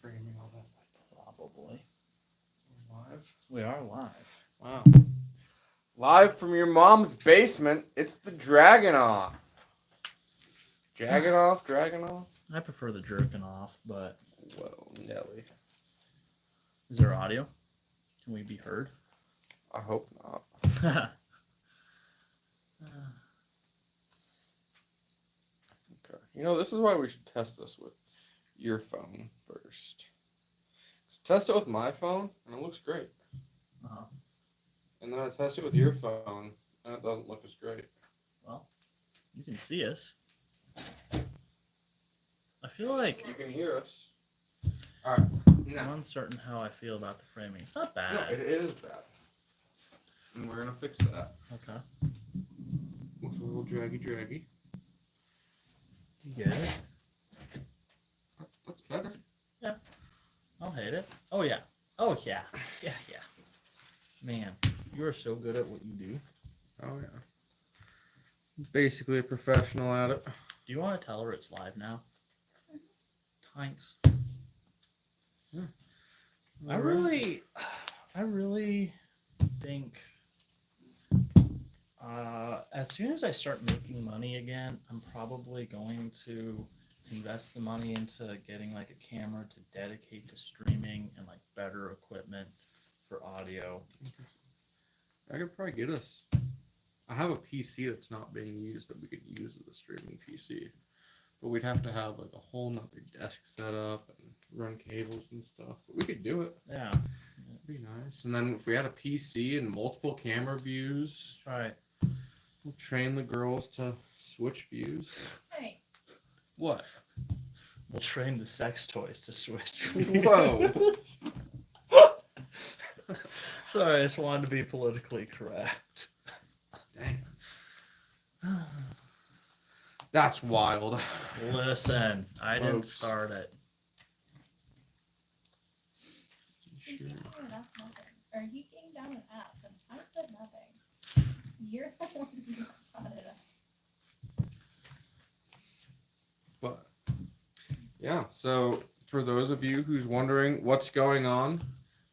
framing all this? Probably. Live? We are live. Wow. Live from your mom's basement, it's the Dragonoff. Dragonoff? I prefer the jerking off, but Whoa, Nelly. is there audio? Can we be heard? I hope not. Okay. You know, this is why we should test this with your phone first. Test it with my phone, and it looks great. Uh-huh. And then I test it with your phone, and it doesn't look as great. Well, you can see us. I feel like You can hear us. All right. I'm uncertain how I feel about the framing. It's not bad. No, it is bad. And we're going to fix that. Okay. Looks a little draggy. You get it? That's better. Yeah. I'll hate it. Oh, yeah. Oh, yeah. Yeah. Man, you are so good at what you do. Oh, yeah. Basically a professional at it. Do you want to tell her it's live now? Thanks. Yeah. I really think as soon as I start making money again, I'm probably going to invest the money into getting like a camera to dedicate to streaming and like better equipment for audio. I could probably get us. I have a PC that's not being used that we could use as a streaming PC. But we'd have to have like a whole nother desk set up and run cables and stuff. But we could do it. Yeah. It'd be nice. And then if we had a PC and multiple camera views, Right. we'll train the girls to switch views. Hey. What? We'll train the sex toys to switch. Whoa. Sorry, I just wanted to be politically correct. Dang. That's wild. Listen, I didn't Folks. start it. He Sure. came down and asked nothing. Or he came down and asked, and I said nothing. You're the one who brought it up. But yeah, so for those of you who's wondering what's going on,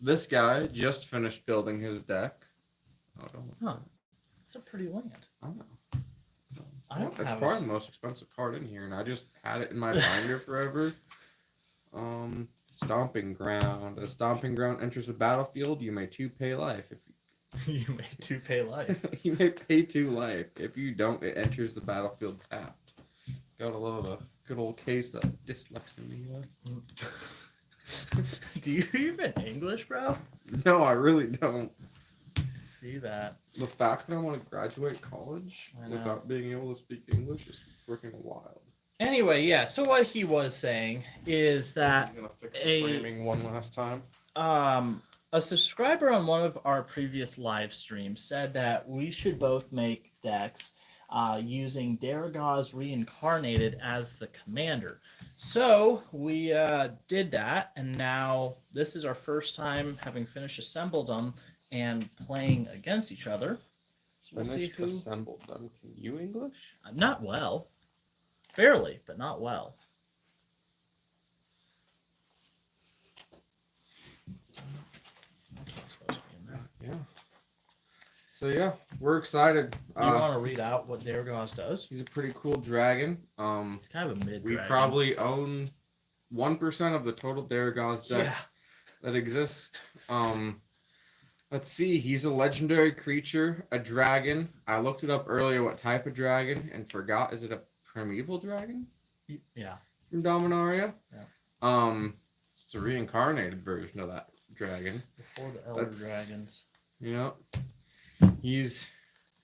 this guy just finished building his deck. Oh, don't. Huh. It's a pretty land. I don't know. I don't That's have probably a- the most expensive part in here, and I just had it in my binder forever. Stomping ground. As stomping ground enters the battlefield, you may pay life. If You made 2 pay life. you may pay 2 life. If you don't, it enters the battlefield tapped. Got a little good old case of dyslexia. Do you even English, bro? No, I really don't. See that. The fact that I want to graduate college I know. without being able to speak English is freaking wild. Anyway, yeah, so what he was saying is that He's gonna fix a- the framing one last time. a subscriber on one of our previous live streams said that we should both make decks using Daragaz Reincarnated as the commander. So we did that, and now this is our first time having finished assembled them and playing against each other. So we'll see Finished who. assembled them. Can you English? Not well. Barely, but not well. That's not supposed to be in there. Yeah. So yeah, we're excited. You want to read out what Daragaz does? He's a pretty cool dragon. He's kind of a mid We dragon. probably own 1% of the total Daragaz decks Yeah. that exist. Let's see. He's a legendary creature, a dragon. I looked it up earlier what type of dragon and forgot. Is it a primeval dragon Yeah. from Dominaria? Yeah. It's a reincarnated version of that dragon. Before the Elder That's- Dragons. Yep. He's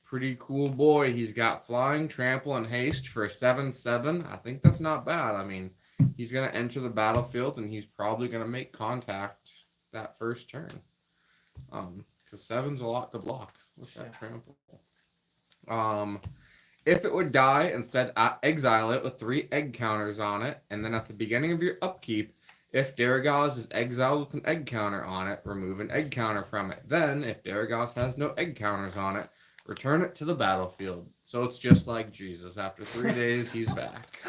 pretty cool boy. He's got flying, trample, and haste for a 7/7. I think that's not bad. I mean, he's gonna enter the battlefield and he's probably gonna make contact that first turn. Because 7's a lot to block with that Yeah. trample. If it would die, instead exile it with 3 egg counters on it, and then at the beginning of your upkeep, if Daragaz is exiled with an egg counter on it, remove an egg counter from it. Then, if Daragaz has no egg counters on it, return it to the battlefield. So it's just like Jesus. After 3 days, he's back.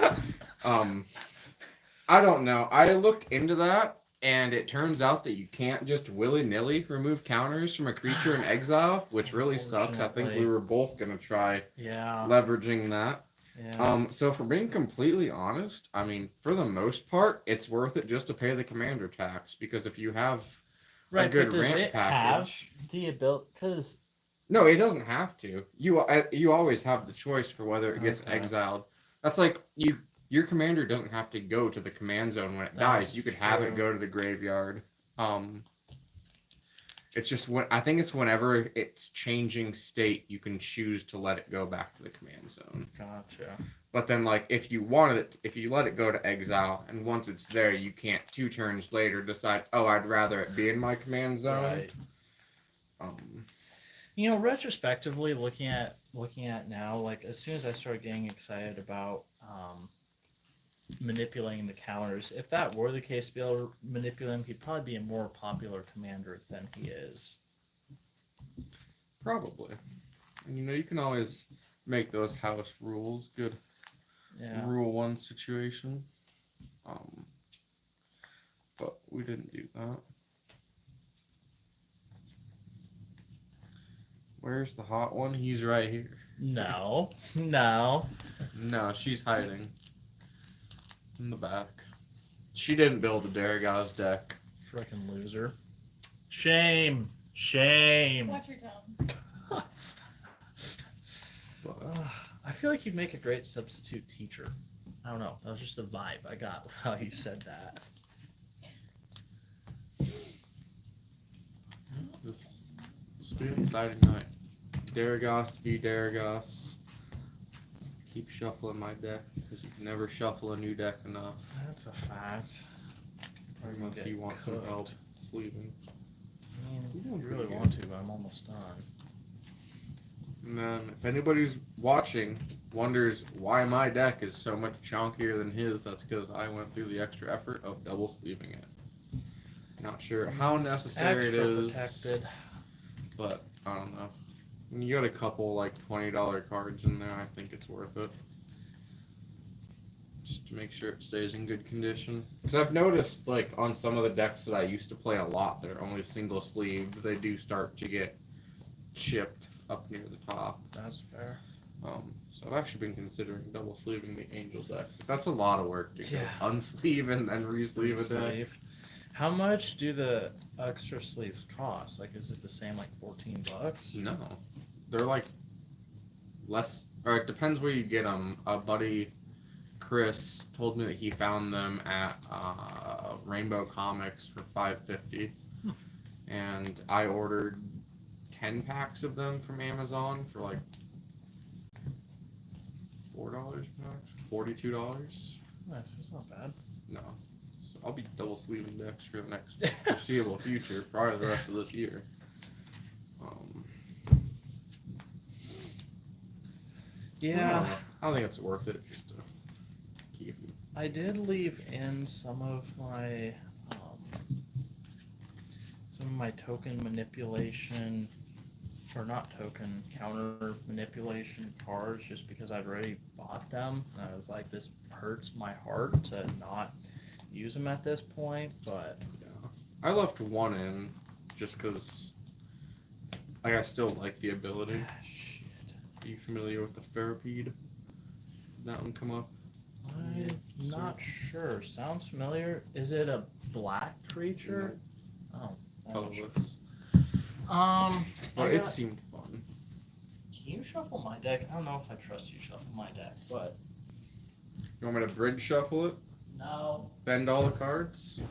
I don't know. I looked into that, And it turns out that you can't just willy-nilly remove counters from a creature in exile, which really sucks. I think we were both going to try leveraging that. Yeah. So for being completely honest, I mean, for the most part, it's worth it just to pay the commander tax, because if you have a good does ramp it package... have the ability? Because No, it doesn't have to. You always have the choice for whether it gets exiled. That's like your commander doesn't have to go to the command zone when it dies. You could have it go to the graveyard. It's just I think it's whenever it's changing state, you can choose to let it go back to the command zone. Gotcha. But then, like, if you wanted it, if you let it go to exile, and once it's there, you can't 2 turns later decide, oh, I'd rather it be in my command zone. Right. You know, retrospectively, looking at now, like as soon as I started getting excited about manipulating the counters, if that were the case, to be able to manipulate him, he'd probably be a more popular commander than he is. Probably. And you can always make those house rules good. Yeah. Rule 1 situation. But we didn't do that. Where's the hot one? He's right here. No. No, she's hiding in the back. She didn't build a Daragaz deck. Frickin' loser. Shame. Watch your tone. I feel like you'd make a great substitute teacher. I don't know. That was just the vibe I got with how you said that. This will be an exciting night. Daragos v. Daragos. Keep shuffling my deck, because you can never shuffle a new deck enough. That's a fact. Unless you want some help sleeving. I mean, you really want to, but I'm almost done. And then, if anybody's watching wonders why my deck is so much chunkier than his, that's because I went through the extra effort of double sleeving it. Not sure how necessary it is, protected. But I don't know. When you got a couple like $20 cards in there, I think it's worth it. Just to make sure it stays in good condition. Because I've noticed, like, on some of the decks that I used to play a lot that are only single sleeved, they do start to get chipped up near the top. That's fair. So I've actually been considering double sleeving the Angel deck. But that's a lot of work to go unsleeve and then re-sleeve a deck. How much do the extra sleeves cost? Like, is it the same, like $14? No, they're like less, or it depends where you get them. A buddy, Chris, told me that he found them at Rainbow Comics for $5.50, and I ordered 10 packs of them from Amazon for like $4 max, $42. Nice, that's not bad. No. I'll be double sleeving decks for the next foreseeable future, probably the rest of this year. I don't think it's worth it just to keep them. I did leave in some of my token manipulation, or not token, counter manipulation cards, just because I'd already bought them. And I was like, this hurts my heart to not use them at this point, but yeah, I left one in just because I still like the ability. Shit. Are you familiar with the Ferropede? Did that one come up? I'm not sure. Sounds familiar. Is it a black creature? No. Oh, Colorless. Well, it seemed fun. Can you shuffle my deck? I don't know if I trust you shuffle my deck, but You want me to bridge shuffle it? no. Bend all the cards?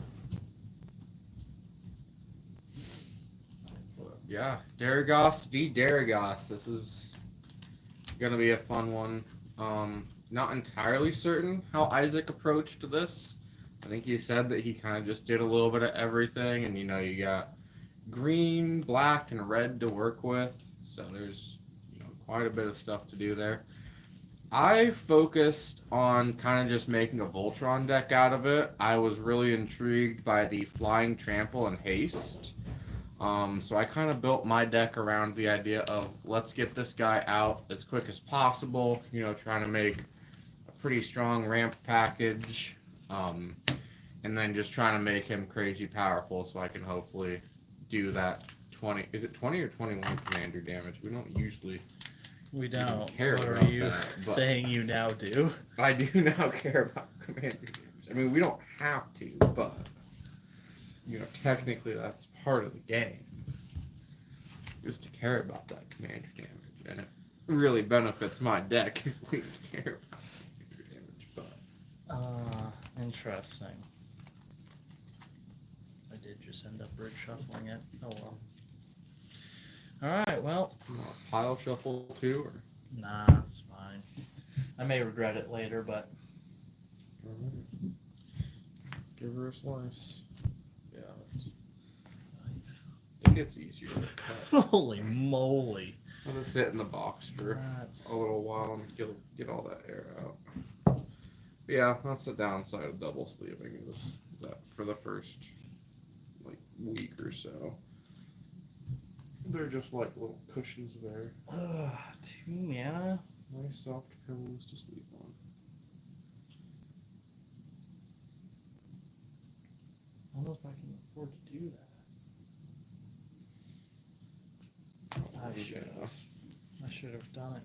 Yeah, Daragos v. Daragos. This is gonna be a fun one. Not entirely certain how Isaac approached this. I think he said that he kind of just did a little bit of everything, and you got green, black, and red to work with, so there's quite a bit of stuff to do there. I focused on kind of just making a Voltron deck out of it. I was really intrigued by the Flying Trample and Haste. So I kind of built my deck around the idea of let's get this guy out as quick as possible, trying to make a pretty strong ramp package. And and then just trying to make him crazy powerful so I can hopefully do that 20. Is it 20 or 21 commander damage? We don't usually. We don't. Care What about are you that, but- saying you now do? I do now care about commander damage. I mean, we don't have to, but technically that's part of the game. Is to care about that commander damage, and it really benefits my deck if we care about commander damage. But Interesting. I did just end up bridge shuffling it. Oh well. Alright, well. you want a pile shuffle too, or Nah, it's fine. I may regret it later, but give her a slice. Yeah, it gets easier. holy moly. I'll just sit in the box for That's... a little while and get all that air out. But yeah, that's the downside of double sleeving is that for the first week or so, they're just like little cushions of air. 2 mana? Nice soft pillows to sleep on. I don't know if I can afford to do that. I should have done it.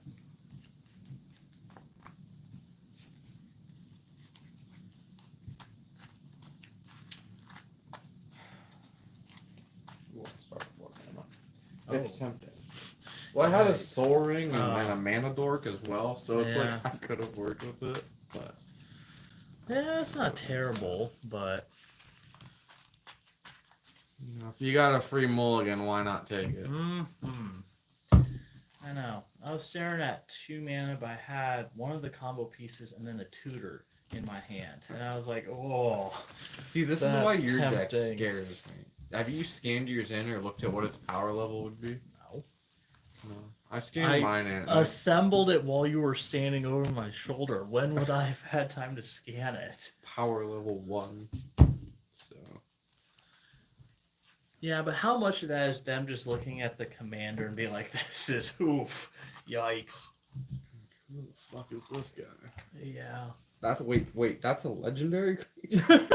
We'll start with It's Oh. tempting. Well, I had a Right. Soul Ring and a Mana Dork as well, so it's Yeah. like I could have worked with it, but Yeah, it's not terrible, but if you got a free mulligan, why not take it? I know. I was staring at 2 mana, but I had one of the combo pieces and then a tutor in my hand, and I was like, "Oh." See, this is why That's your deck tempting. scares me. Have you scanned yours in or looked at what its power level would be? No. No. I scanned mine in. Assembled it while you were standing over my shoulder. When would I have had time to scan it? Power level 1. So. Yeah, but how much of that is them just looking at the commander and being like, "This is oof, yikes." Who the fuck is this guy? Yeah. That's wait, that's a legendary creature?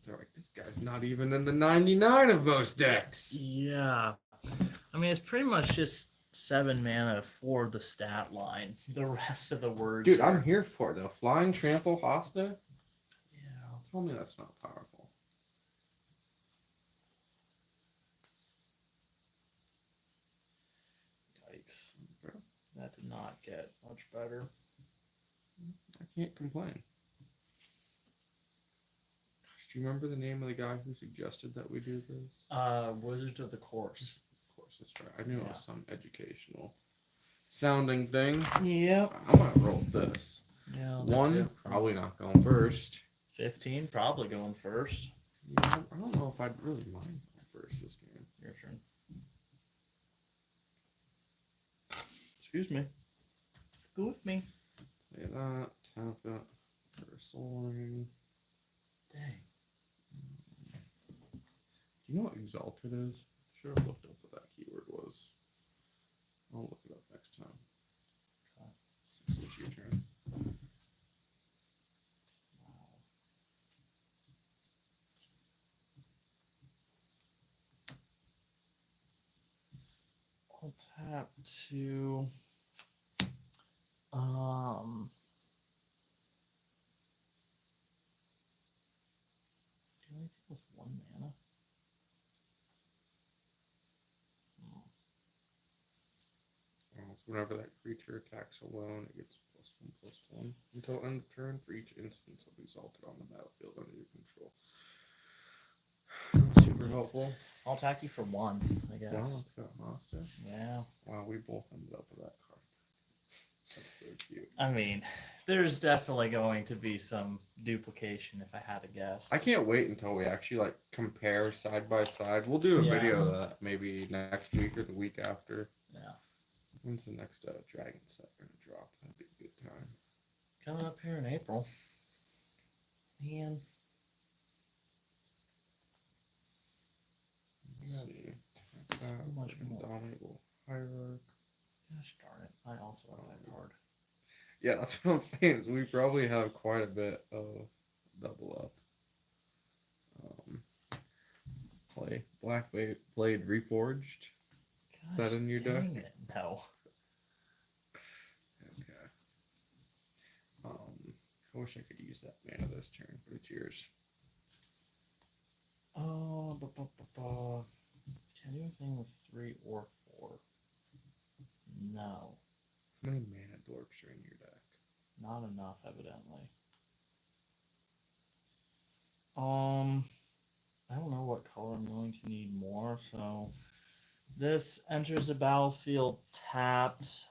They're like, this guy's not even in the 99 of most decks. Yeah. I mean, it's pretty much just 7 mana for the stat line. The rest of the words. Dude, are... I'm here for it though. Flying Trample Hosta? Yeah. Tell me that's not powerful. Yikes. That did not get much better. I can't complain. Gosh, do you remember the name of the guy who suggested that we do this? Wizards of the Course. Of course, that's right. I knew it was some educational sounding thing. Yep. I'm gonna roll this. Yeah. 1, probably not going first. 15, probably going first. I don't know if I'd really mind going first this game. Your turn. Excuse me. Go with me. Play that, tap it, for a Soul Ring. Dang. Do you know what Exalted is? Should have looked up what that keyword was. I'll look it up next time. Okay. So it's your turn. I'll tap to do anything with 1 mana? Whenever that creature attacks alone, it gets +1/+1 until end of turn for each instance of Exalted on the battlefield under your control. That's super helpful. I'll attack you for 1, I guess. Wow, it's got Master. Yeah. Wow, we both ended up with that card. That's so cute. I mean, there's definitely going to be some duplication if I had to guess. I can't wait until we actually compare side by side. We'll do a video of that maybe next week or the week after. Yeah. When's the next Dragon set going to drop? That'd be a good time. Coming up here in April. Man. Let's see. That's that. much more. Indomitable Hierarch. Gosh darn it. I also have that card. Yeah, that's what I'm saying. Is we probably have quite a bit of double up. Play Black Blade Reforged. Is that in your deck? dang it, no. Okay. I wish I could use that mana this turn, but it's yours. Oh, can I do anything with 3 or 4? No, How many mana dorks are in your deck? not enough, evidently. I don't know what color I'm going to need more, so this enters the battlefield tapped.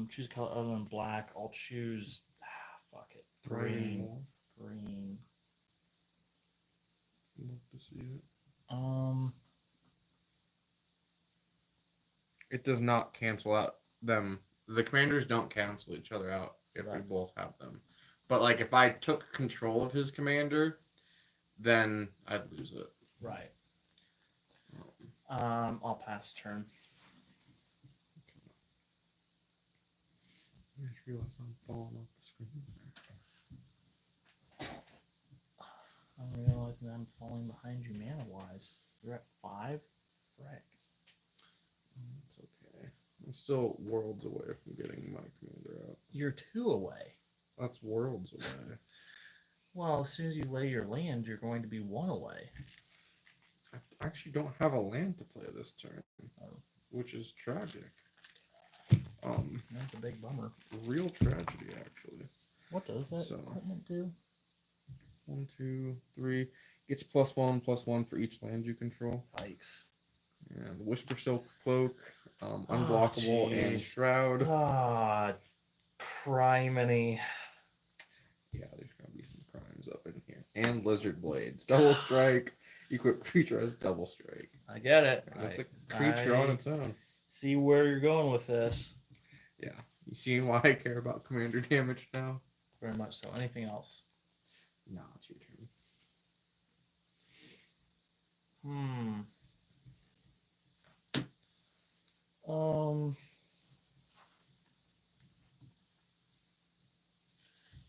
Choose a color other than black. I'll choose fuck it. Green. Green. Love to see it. It does not cancel out them. The commanders don't cancel each other out if we Right. both have them. But like if I took control of his commander, then I'd lose it. Right. I'll pass turn. I just realized I'm falling off the screen. I'm realizing I'm falling behind you mana wise. You're at 5? Frick. It's okay. I'm still worlds away from getting my commander out. You're 2 away. That's worlds away. Well, as soon as you lay your land, you're going to be 1 away. I actually don't have a land to play this turn, Oh. which is tragic. That's a big bummer. Real tragedy, actually. What does that So- equipment do? 1, 2, 3. Gets +1/+1 for each land you control. Yikes. And the Whisper Silk Cloak, Unblockable, and jeez. Shroud. Ah, criminy. Yeah, there's gonna be some crimes up in here. And Lizard Blades. Double Strike. Equip creature as Double Strike. I get it. And it's a creature on its own. See where you're going with this. Yeah. You seeing why I care about commander damage now? Very much so. Anything else? No, it's your turn.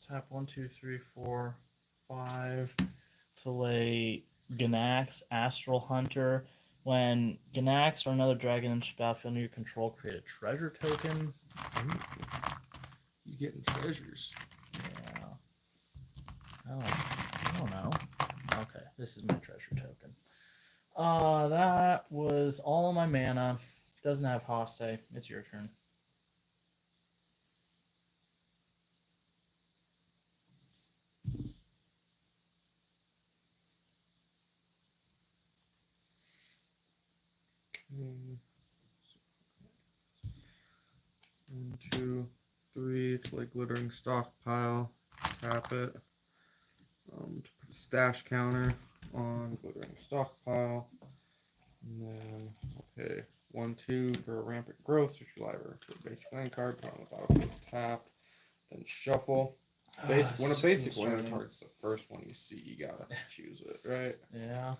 Tap 1, 2, 3, 4, 5 to lay Ganax, Astral Hunter. When Ganax or another dragon enters the battlefield under your control, create a treasure token. He's getting treasures. Yeah. Oh, I don't know. Okay, this is my treasure token. That was all my mana. Doesn't have Hostage. It's your turn. Okay. 1, 2, 3 to like glittering stockpile. Tap it. To put a stash counter on glittering stockpile. And then okay, 1, 2 for a rampant growth, search your library for a basic land card, put on the battlefield tapped, then shuffle. Basic when a basic land card's the first one you see, you gotta choose it, right? Yeah.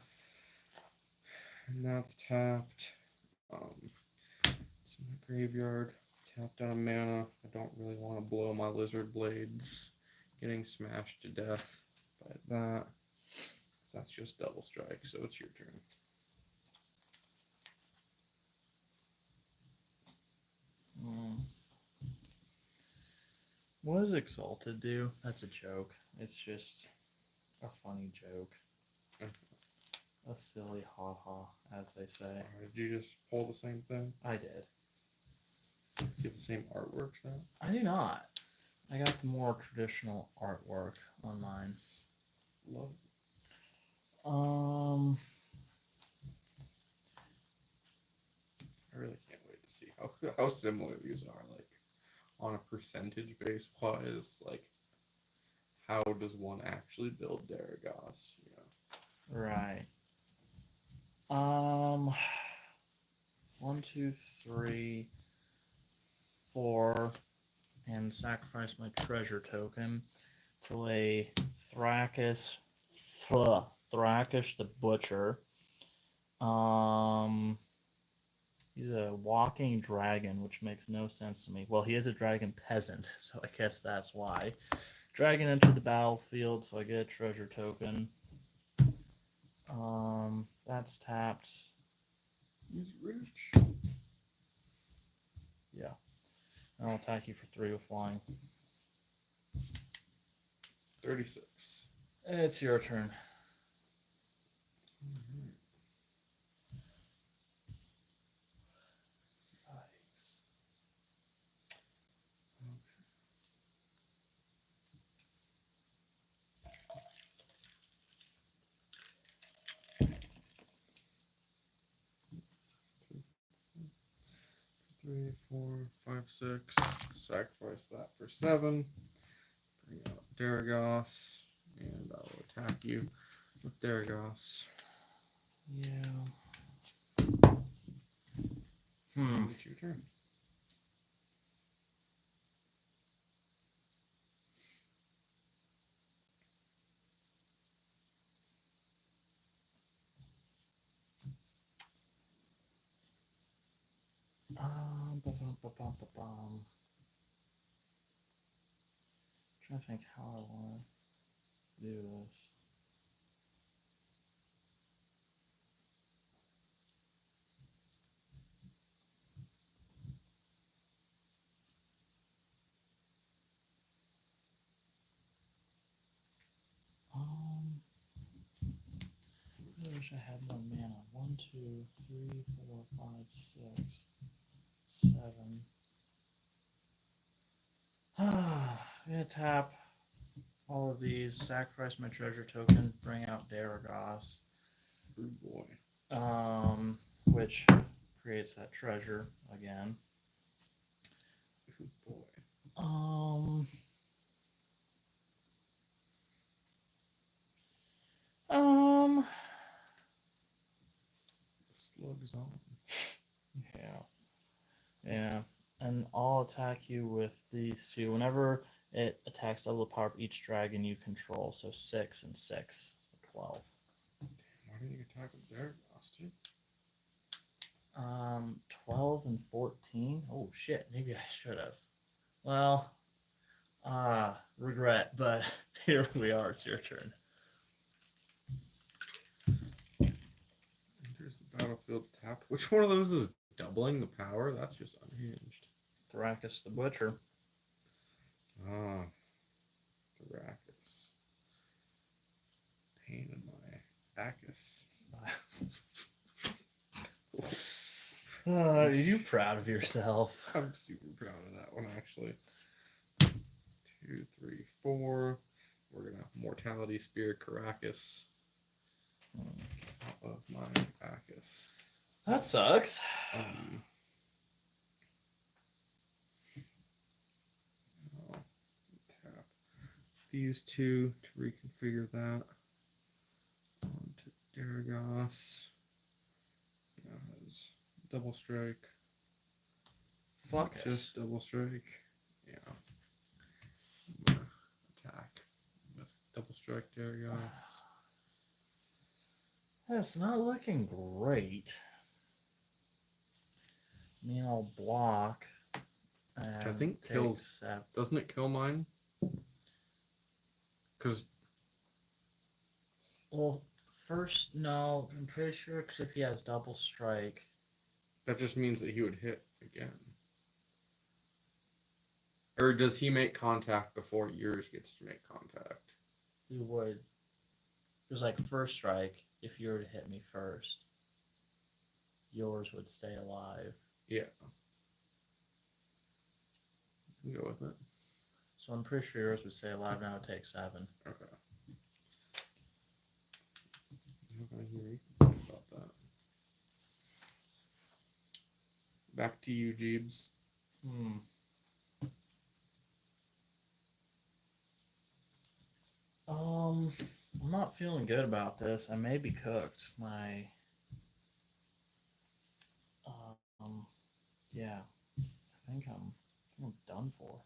And that's tapped. It's in the graveyard. Tapped on a mana. I don't really want to blow my Lizard Blades getting smashed to death by that. So that's just double strike, so it's your turn. What does Exalted do? That's a joke. It's just a funny joke. A silly ha-ha, as they say. Did you just pull the same thing? I did. Do you have the same artwork now? I do not. I got the more traditional artwork on mine. Love it. I really can't wait to see how similar these are, like on a percentage base wise, like how does one actually build Daragos, you know? Right. 1, 2, 3, 4, and sacrifice my treasure token to lay Thrakish the Butcher. He's a walking dragon, which makes no sense to me. Well, he is a dragon peasant, so I guess that's why. Dragon entered the battlefield, so I get a treasure token. That's tapped. He's rich. Yeah. I'll attack you for 3 with flying. 36. It's your turn. Mhm. Nice. Three, 4, 5, 6. Sacrifice that for 7. Bring out Daragos, and I will attack you with Daragos. Yeah. It's your turn. Trying to think how I want to do this. I wish I had more mana. 1, 2, 3, 4, 5, 6, 7. I'm gonna tap all of these, sacrifice my treasure token, bring out Daragos, Good boy. which creates that treasure again. Good boy. Um, The slug's on. yeah, and I'll attack you with these 2. Whenever it attacks, double the power of each dragon you control. So 6 and 6, so 12. Why didn't you attack with Daragos, dude? 12 and 14. Oh shit, maybe I should have. Well, regret, but here we are. It's your turn. Enters the battlefield tapped. Which one of those is doubling the power? That's just unhinged. Thrakus the Butcher. Ah, Thrakus. Pain in my Bacchus. Are you proud of yourself? I'm super proud of that one, actually. 2, 3, 4. We're gonna Mortality Spear Caracas out of my Bacchus. That sucks. I'll tap these 2 to reconfigure that onto Daragos. Now has double strike. Fuck Just double strike. Yeah. I'm gonna attack with double strike Daragos. That's not looking great. I mean, I'll block. I think kills. Doesn't it kill mine? Because. Well, first, no. I'm pretty sure because if he has double strike. That just means that he would hit again. Or does he make contact before yours gets to make contact? He would. Because, like, first strike, if you were to hit me first, yours would stay alive. Yeah. You can go with it. So I'm pretty sure yours would stay alive, now it takes 7. Okay. I'm not gonna hear you about that. Back to you, Jeebs. I'm not feeling good about this. I may be cooked. Yeah. I think I'm done for.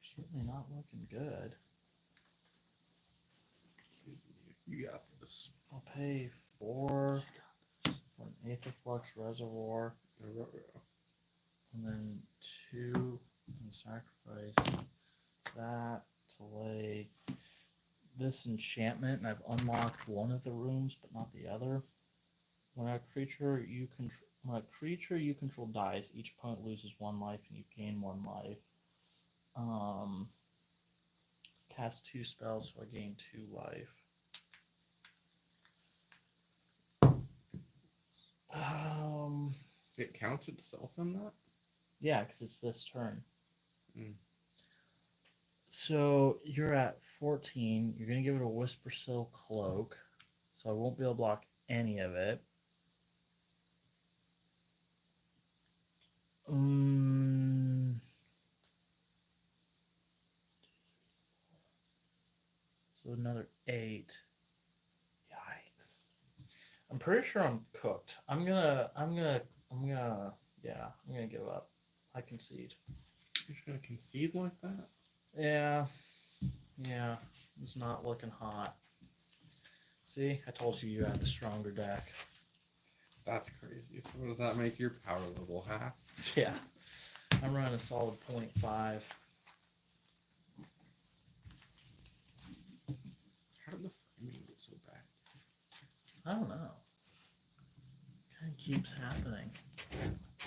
Certainly not looking good. You got this. I'll pay 4 for an Aether Flux Reservoir, and then 2 and sacrifice that to lay this enchantment, and I've unlocked one of the rooms but not the other. When a creature you control dies, each opponent loses 1 life and you gain 1 life. Cast 2 spells, so I gain 2 life. It counts itself in that? Yeah, because it's this turn. Mm. So you're at 14. You're going to give it a Whisper Sill Cloak, so I won't be able to block any of it. So another 8. Yikes. I'm pretty sure I'm cooked. I'm gonna give up. I concede. You're gonna concede like that? Yeah. It's not looking hot. See, I told you had the stronger deck. That's crazy. So what does that make your power level half? Yeah. I'm running a solid 0.5. How did the framing get so bad? I don't know. Kind of keeps happening.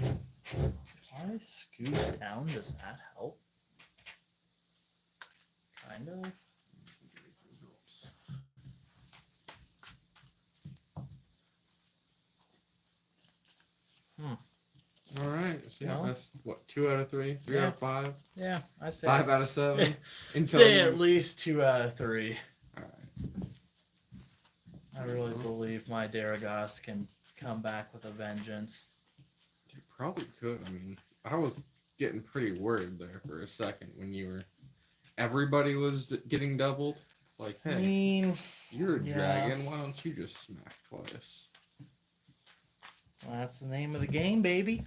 If I scoot down, does that help? Kind of. All right. So yeah, No. that's what, 2 out of 3, 3 Yeah. out of 5, Yeah, I say 5 out of 7. say at least 2 out of 3. All right. I really believe my Daragos can come back with a vengeance. You probably could. I mean, I was getting pretty worried there for a second when everybody was getting doubled. It's like, hey, I mean, you're a yeah. dragon. Why don't you just smack twice? well, that's the name of the game, baby.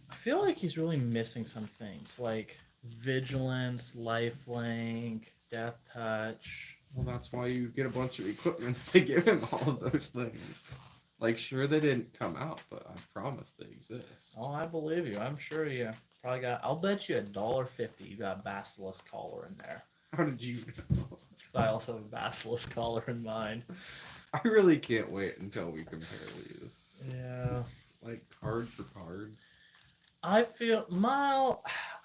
I feel like he's really missing some things, like vigilance, lifelink, death touch. Well, that's why you get a bunch of equipments to give him all of those things. Like, sure, they didn't come out, but I promise they exist. Oh, I believe you. I'm sure you probably got. I'll bet you $1.50 you got Basilisk Collar in there. How did you know? Because I also have a Basilisk Collar in mine. I really can't wait until we compare these. Yeah. Like, card for card. I'm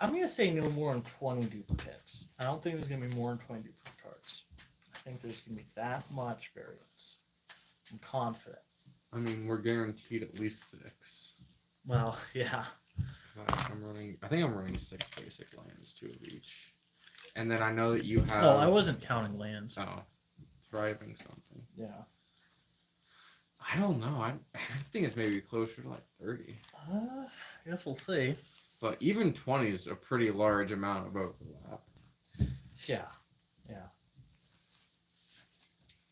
gonna say no more than 20 duplicates. I don't think there's gonna be more than 20 duplicate cards. I think there's gonna be that much variance. I'm confident. I mean, we're guaranteed at least 6. Well, yeah. I think I'm running 6 basic lands, 2 of each. And then I know that you have... Oh, I wasn't counting lands. Oh, thriving something. Yeah. I don't know. I think it's maybe closer to like 30. I guess we'll see. But even 20 is a pretty large amount of overlap. Yeah.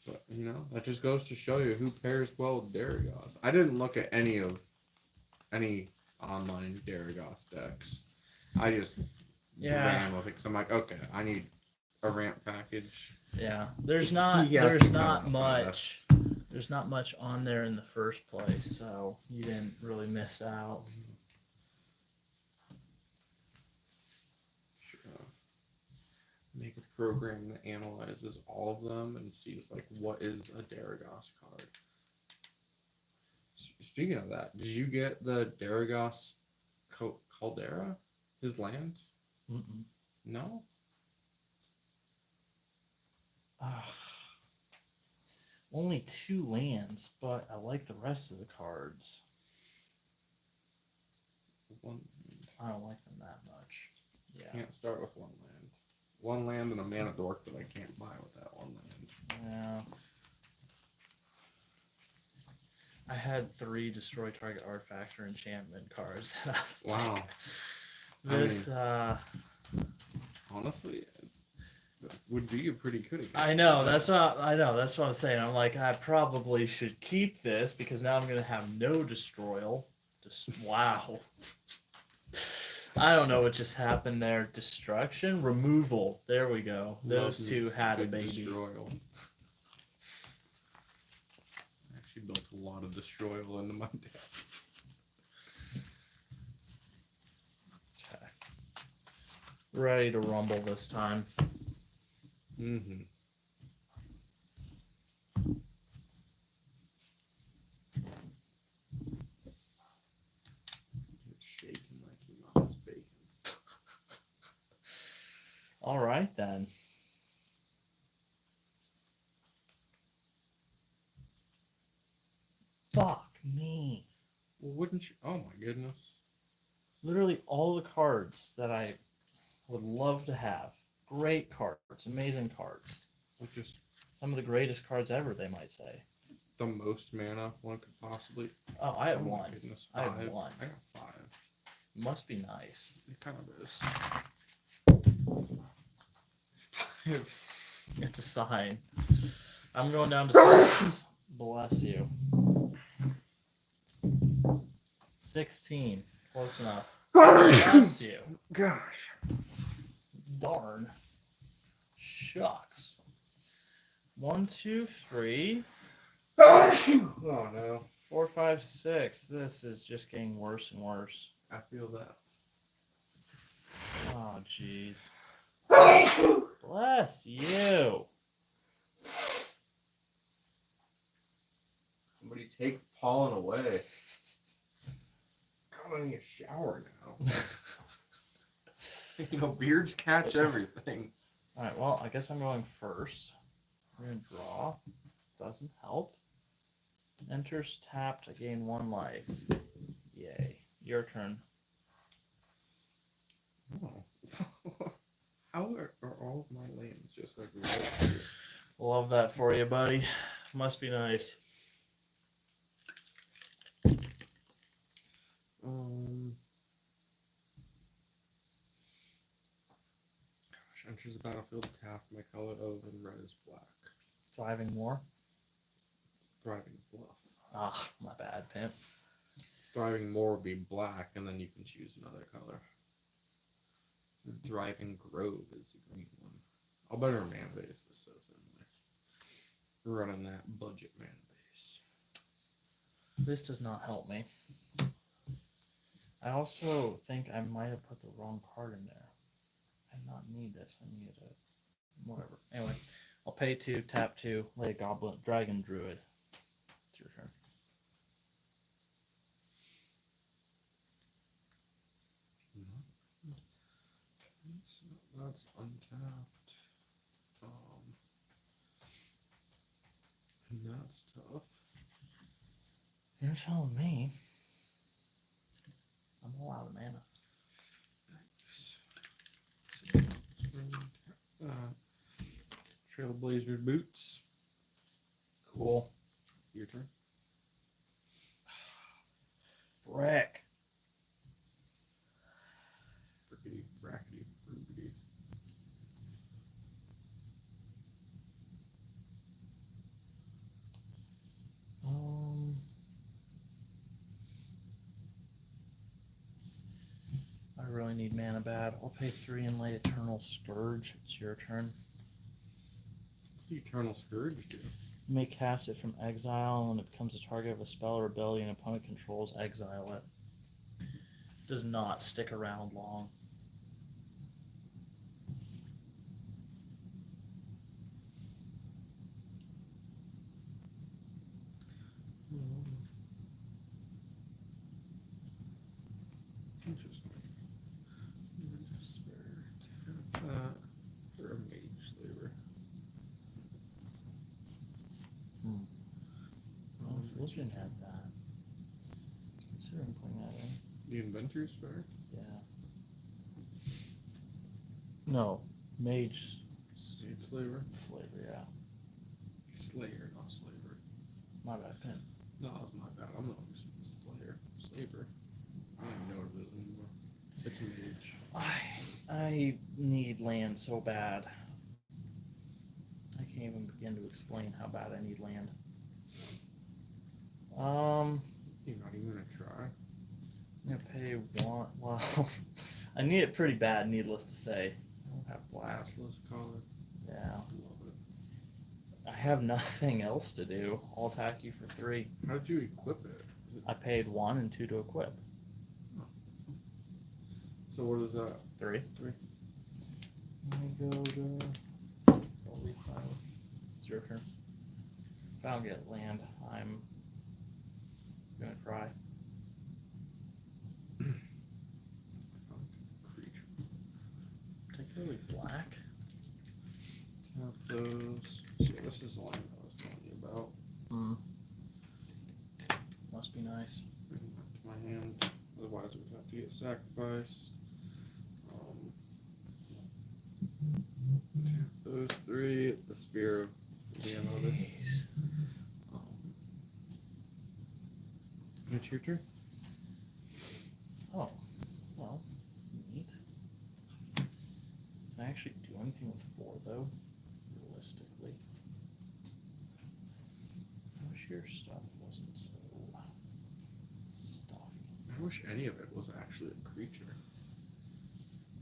But, that just goes to show you who pairs well with Daragos. I didn't look at any online Daragos decks. I just ran with it because I'm like, okay, I need a ramp package. Yeah. There's not much. There's not much on there in the first place, so you didn't really miss out. Make a program that analyzes all of them and sees like what is a Daragos card. Speaking of that, did you get the Daragos Caldera? His land? Mm-mm. No. Only 2 lands, but I like the rest of the cards. I don't like them that much. Yeah. Can't start with 1 land. 1 land and a mana dork that I can't buy with that 1 land. Yeah. I had 3 destroy target artifact or enchantment cards. Wow. Honestly, would do you pretty good against I know. That's what I'm saying. I'm like, I probably should keep this because now I'm gonna have no destroyal. Wow. I don't know what just happened there. Destruction, removal. There we go. Those Love two me had a good baby. Destroyal. I actually built a lot of destroyal into my deck. Okay. Ready to rumble this time. Mm-hmm. It's shaking like you know it's bacon. All right then. Fuck me. Well, wouldn't you? Oh my goodness. Literally all the cards that I would love to have. Great cards, amazing cards. Like just Some of the greatest cards ever, they might say. the most mana one could possibly. Oh, I have Oh my one. goodness. I have 5. one. I got 5. Must be nice. It kind of is. 5. It's a sign. I'm going down to 6. Bless you. 16. Close enough. Bless you. Gosh. Darn. Shucks. 1, 2, 3, Oh no. 4, 5, 6. This is just getting worse and worse. I feel that. Oh, jeez. Bless you. Somebody take pollen away. God, I need a shower now. You know, beards catch everything. Alright, well, I guess I'm going first. We're going to draw. Doesn't help. Enters tapped. I gain 1 life. Yay. Your turn. Oh. How are all of my lands just like right here? Love that for you, buddy. Must be nice. Gosh, enters the battlefield tapped. My color of and red is black. Thriving more? Thriving bluff. Ah, my bad, pimp. Thriving more would be black, and then you can choose another color. Thriving Grove is the green one. I'll better man base this anyway. We're running that budget man base. This does not help me. I also think I might have put the wrong card in there. I did not need this. I needed it. Whatever. Anyway, I'll pay 2, tap 2, lay a goblin, dragon, druid. It's your turn. So that's untapped. And that's tough. You're telling me. I'm all out of mana. Trailblazer boots. Cool. Your turn. Frick. Frickety, brackety, brookety. I really need mana bad. I'll pay 3 and lay Eternal Scourge. It's your turn. What's the Eternal Scourge do? You may cast it from exile, and when it becomes a target of a spell or ability an opponent controls, exile it. Does not stick around long. Interesting. Or a mage slaver. I was looking at that. Considering putting that in. The Inventor's Fair? Yeah. No. Mage Mage slaver? flavor, yeah. Slayer, not slaver. My bad, Pin. No, that was my bad. I'm not using Slayer. Slaver. I don't even know what it is anymore. It's mage. I need land so bad. I can't even begin to explain how bad I need land. You're not even gonna try? I'm gonna pay 1. Well, I need it pretty bad, needless to say. I don't have blastless color. Yeah. Love it. I have nothing else to do. I'll attack you for 3. How did you equip it? Is it I paid 1 and 2 to equip. so what is that? 3. 3. I go to. It's your turn. If I don't get land, I'm gonna cry. Creature. Particularly black. Tap those. See, this is the line I was telling you about. Must be nice. Bring that to my hand. Otherwise, we'd have to get sacrificed. Tap those 3. The Spear of Leonidas. It's your turn. Oh, well, neat. Can I actually do anything with 4 though? Realistically, I wish your stuff wasn't so stuffy. I wish any of it was actually a creature.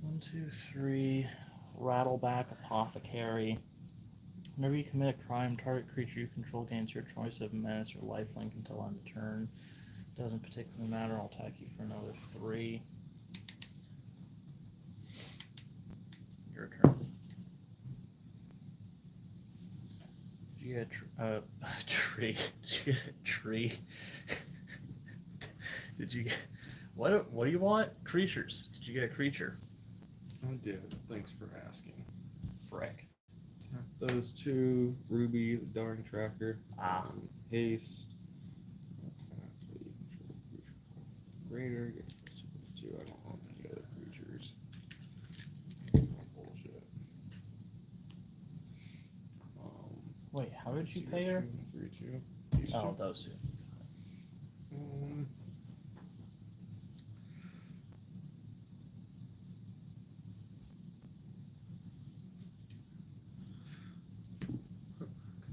1, 2, 3. Rattleback, Apothecary. Whenever you commit a crime, target creature you control gains your choice of menace or lifelink until end of turn. Doesn't particularly matter. I'll attack you for another 3. Your turn. Did you get a tree? Did you get a tree? Did you get what do you want? Creatures. Did you get a creature? I did. Thanks for asking. Frick. Tap those 2. Ruby, the Darn Tracker. Haste. Greater. Get those 2. I don't want any other creatures. Bullshit. Wait, how did you pay her? 3, 2. These Oh, 2. those 2.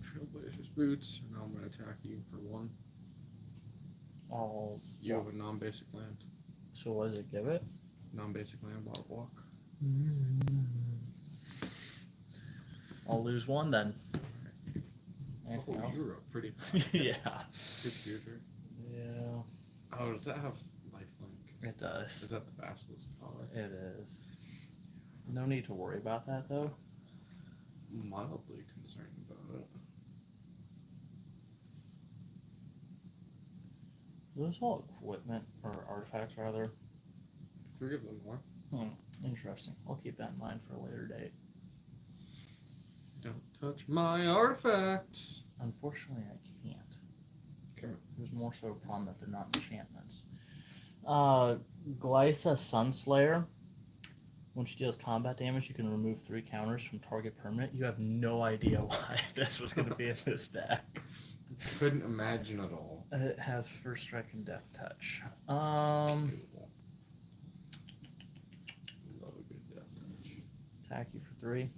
Trailblazer's Boots, and now I'm going to attack you for 1. You have a non-basic land. So what does it give it? Non-basic land, block. I'll lose 1 then. Anything Oh, else? you were up pretty Yeah. Good future. Yeah. Oh, does that have lifelink? It does. Is that the Basilisk color? It is. No need to worry about that though. Mildly concerned about it. Are those all equipment or artifacts rather? 3 of them are. Interesting. I'll keep that in mind for a later date. Don't touch my artifacts. Unfortunately, I can't. Okay. There's more so a problem that they're not enchantments. Glysa Sunslayer. When she deals combat damage, you can remove 3 counters from target permanent. You have no idea why this was going to be in this deck. Couldn't imagine at all. It has first strike and death touch. Cool. Love a good death touch. Attack you for 3.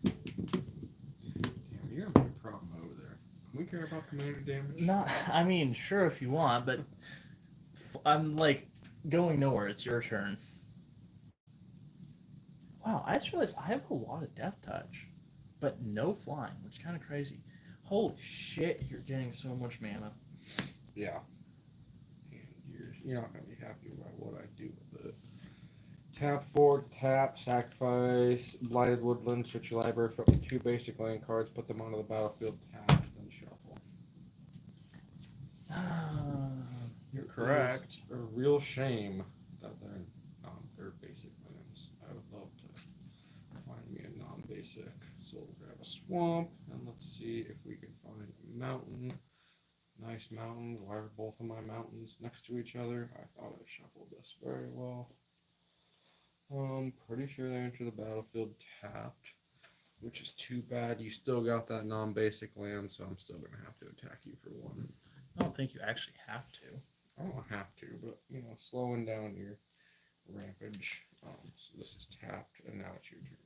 Damn, you're gonna be a problem over there. Can we care about commander damage? Not, I mean, sure if you want, but I'm like going nowhere. It's your turn. Wow, I just realized I have a lot of death touch, but no flying, which is kind of crazy. Holy shit, you're getting so much mana. Yeah. And you're not gonna be happy about what I do with it. Tap 4, tap, sacrifice, Blighted Woodland, search your library for up to 2 basic land cards, put them onto the battlefield, tap, then shuffle. You're correct. It's a real shame that they're basic lands. I would love to find me a non-basic. So we'll grab a swamp, and let's see if we can find a mountain. Nice mountains. Why are both of my mountains next to each other? I thought I shuffled this very well. Pretty sure they enter the battlefield tapped, which is too bad. You still got that non-basic land, so I'm still gonna have to attack you for 1. I don't think you actually have to. I don't have to, but slowing down your rampage. So this is tapped, and now it's your turn.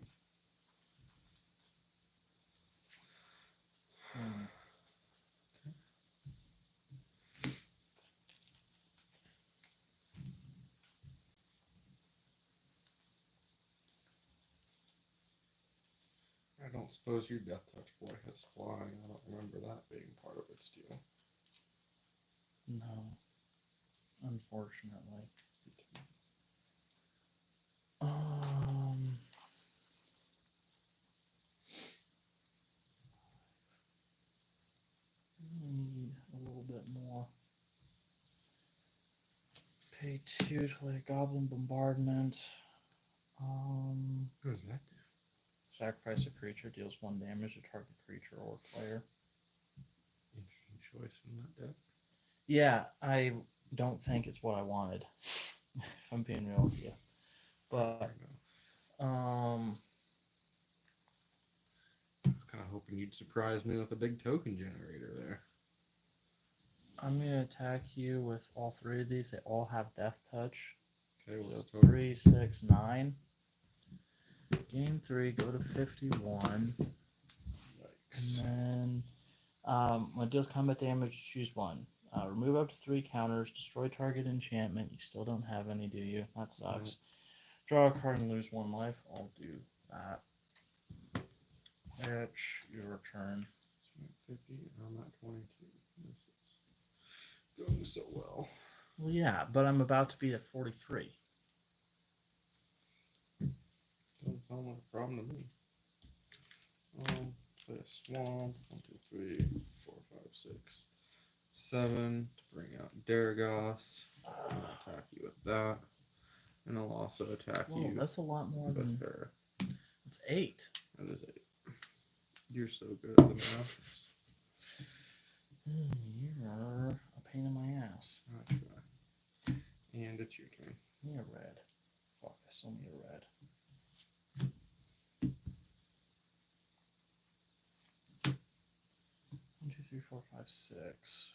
don't suppose your Death Touch boy has flying. I don't remember that being part of its deal. No, unfortunately. Need a little bit more. Pay 2 to play Goblin Bombardment. What does that do? Sacrifice a creature, deals 1 damage to target creature or player. Interesting choice in that deck. Yeah, I don't think it's what I wanted. If I'm being real with you. But I was kind of hoping you'd surprise me with a big token generator there. I'm gonna attack you with all 3 of these. They all have Death Touch. Okay, So what's the 3, 6, 9. Game 3, go to 51. Yikes. And then when it deals combat damage, choose 1. Remove up to 3 counters, destroy target enchantment. You still don't have any, do you? That sucks. Draw a card and lose 1 life. I'll do that. It's your turn. 50, I'm at 22. This is going so well. Well, yeah, but I'm about to be at 43. Doesn't sound like a problem to me. Play a swamp. 1, 2, 3, 4, 5, 6, 7 to bring out Daragos. I'll attack you with that. And I'll also attack Whoa, you that's a lot more with than. her. It's 8. That is 8. You're so good at the math. You're a pain in my ass. I try. And it's your turn. Need a red. Fuck, I still need a red. 1, 2, 3, 4, 5, 6.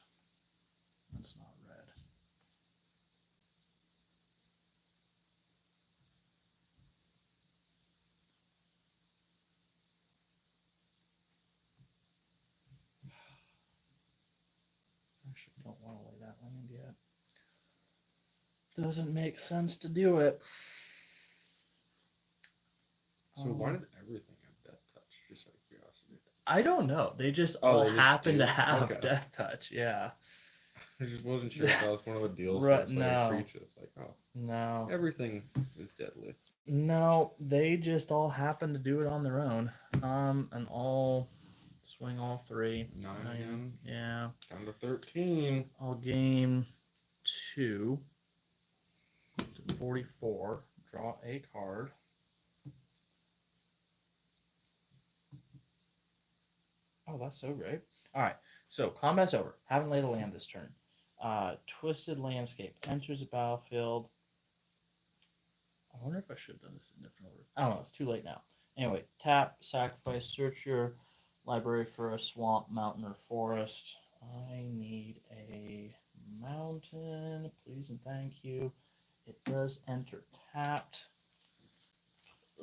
That's not red. Actually, don't want to lay that land yet. Doesn't make sense to do it. So why did everything have Death Touch? Just out of curiosity. I don't know. They just Oh, all they just happen do? to have Okay. Death Touch. Yeah. I just wasn't sure if that was one of the deals Right, where it's like no. a creature. It's like, oh, No. everything is deadly. No, they just all happen to do it on their own. And all swing all 3. 9 again. Yeah. Down to 13. I'll gain 2 to 44. Draw a card. Oh, that's so great. All right. So combat's over. Haven't laid a land this turn. Twisted Landscape enters the battlefield. I wonder if I should have done this in a different order. I don't know. It's too late now. Anyway, tap, sacrifice, search your library for a swamp, mountain, or forest. I need a mountain, please and thank you. It does enter tapped.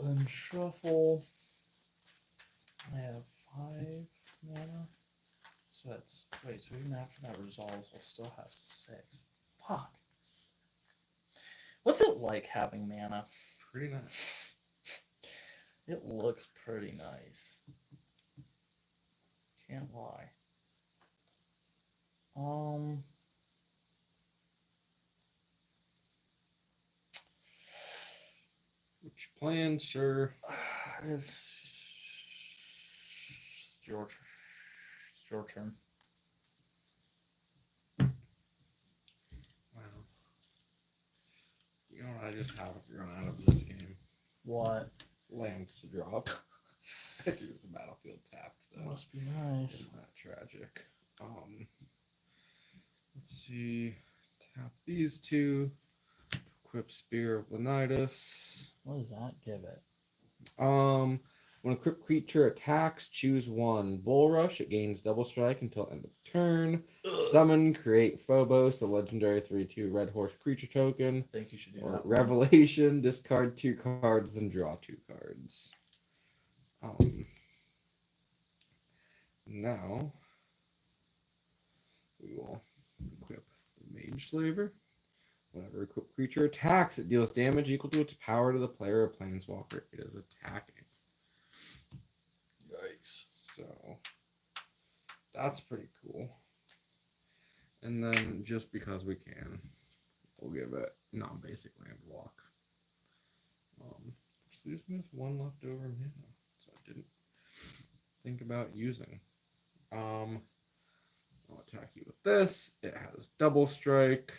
Then shuffle. I have 5 mana. So that's wait. So even after that resolves, I'll still have 6. Fuck. What's it like having mana? Pretty nice. It looks pretty nice. Can't lie. What's your plan, sir? It's your turn. Wow. You know what I just haven't run out of this game? What? Lands to drop. It was a battlefield tapped though. Must be nice. Isn't that tragic? Let's see. Tap these 2. Equip Spear of Leonidas. What does that give it? When a equipped creature attacks, choose 1. Bull Rush, it gains double strike until end of turn. Summon, create Phobos, a legendary 3/2 red horse creature token. I think you should do Or that. Revelation, discard 2 cards, then draw 2 cards. Now we will equip the Mage Slaver. Whenever a equipped creature attacks, it deals damage equal to its power to the player or planeswalker it is attacking. that's pretty cool. And then just because we can, we'll give it non-basic land walk. Which leaves me with one leftover mana, so I didn't think about using. I'll attack you with this. It has double strike.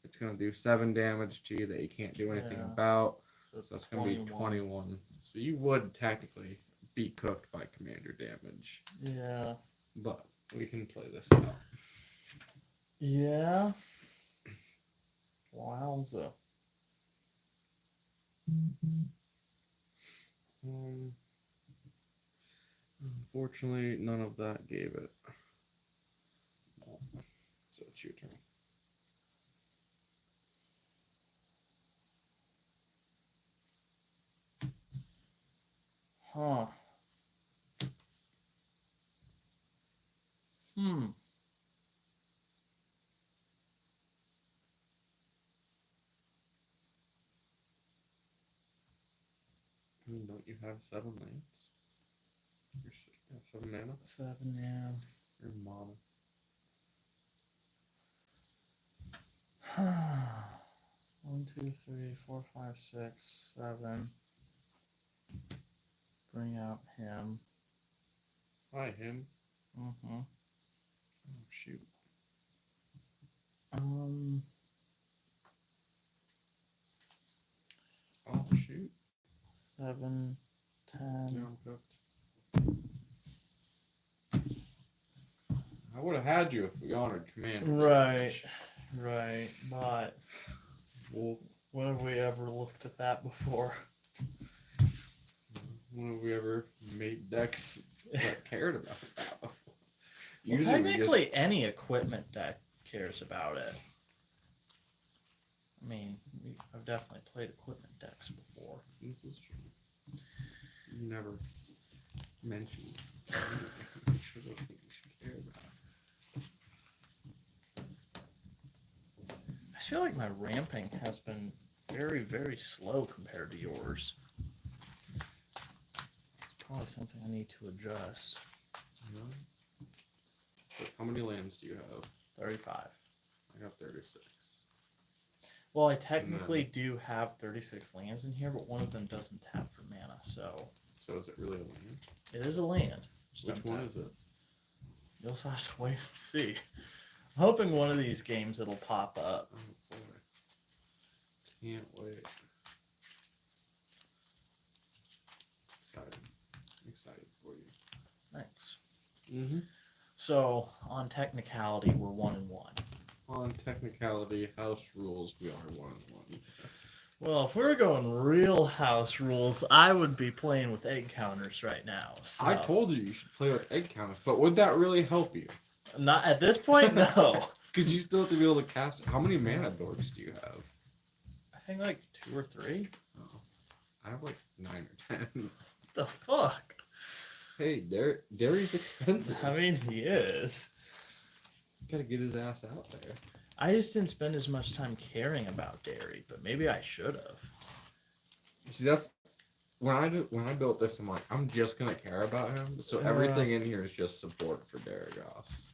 It's gonna do 7 damage to you that you can't do anything about. So that's gonna be 21. So you would technically be cooked by commander damage. Yeah. But we can play this out. Yeah. Wowza. Unfortunately, none of that gave it. So it's your turn. Huh. I mean, don't you have 7 lands? You're 7 mana? 7, yeah. Or mana? 1, 2, 3, 4, 5, 6, 7. Bring out him. Hi, him. Mm-hmm. Oh, shoot. Oh, shoot. 7, 10. Yeah, I'm cooked. I would have had you if we honored command. Right. But Well, when have we ever looked at that before? when have we ever made decks that cared about that before? Well, technically, any equipment deck cares about it. I mean, I've definitely played equipment decks before. This is true. You never mentioned which of those things you care about. I feel like my ramping has been very, very slow compared to yours. It's probably something I need to adjust. But how many lands do you have? 35. I have 36. Well, I technically do have 36 lands in here, but one of them doesn't tap for mana, so... So is it really a land? It is a land. Which one is it? You'll just have to wait and see. I'm hoping one of these games it'll pop up. Oh boy. Can't wait. Excited for you. Thanks. Mm-hmm. So, on technicality, we're 1-1. On technicality, house rules, we are 1-1. Well, if we were going real house rules, I would be playing with egg counters right now. So. I told you should play with egg counters, but would that really help you? Not at this point, no. Because you still have to be able to cast. How many mana dorks do you have? I think like 2 or 3. Oh, I have like 9 or 10. The fuck? Hey, Derry's expensive. I mean, he is. Gotta get his ass out there. I just didn't spend as much time caring about Derry, but maybe I should have. See, that's when I built this. I'm like, I'm just gonna care about him. So everything in here is just support for Daragos.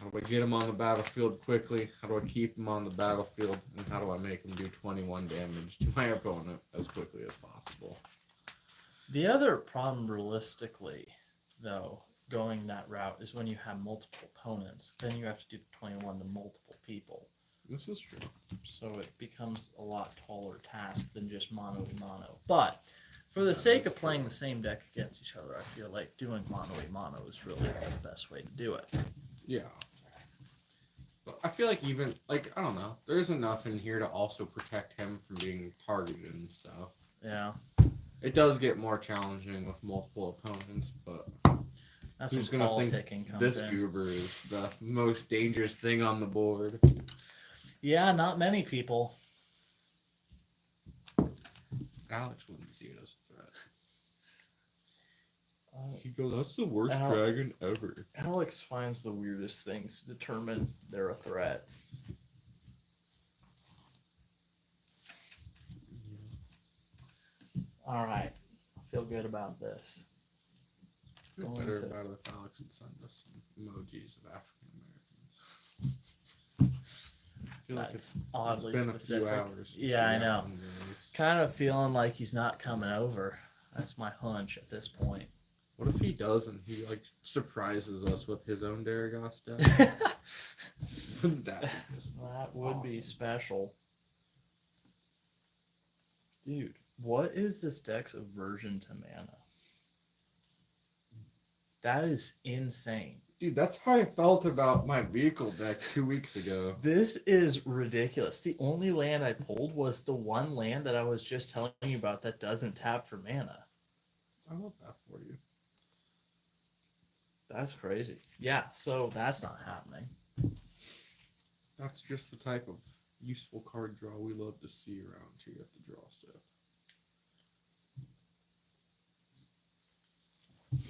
How do I get him on the battlefield quickly? How do I keep him on the battlefield? And how do I make him do 21 damage to my opponent as quickly as possible? The other problem, realistically, though, going that route is when you have multiple opponents. Then you have to do 21 to multiple people. This is true. So it becomes a lot taller task than just mono-y-mono. But for the sake of playing the same deck against each other, I feel like doing mono-y-mono is really the best way to do it. Yeah. But I feel like even, like, I don't know, there's enough in here to also protect him from being targeted and stuff. Yeah. It does get more challenging with multiple opponents, but That's who's when gonna think politicking comes this in. goober is the most dangerous thing on the board? Yeah, not many people. Alex wouldn't see it as a threat. He'd go, that's the worst Al- dragon ever. Alex finds the weirdest things to determine they're a threat. All right. I feel good about this. Going Better to- about if Alex would send us some emojis of African Americans. I feel like That's it's oddly been specific. a few hours. Since Yeah, we I got know. one release. Kind of feeling like he's not coming over. That's my hunch at this point. What if he does and he like surprises us with his own Daragos deck? That Wouldn't that be just would be awesome. special. Dude, what is this deck's aversion to mana? That is insane. Dude, that's how I felt about my vehicle deck 2 weeks ago. This is ridiculous. The only land I pulled was the one land that I was just telling you about that doesn't tap for mana. I love that for you. That's crazy. Yeah, so that's not happening. That's just the type of useful card draw we love to see around here at the draw stuff.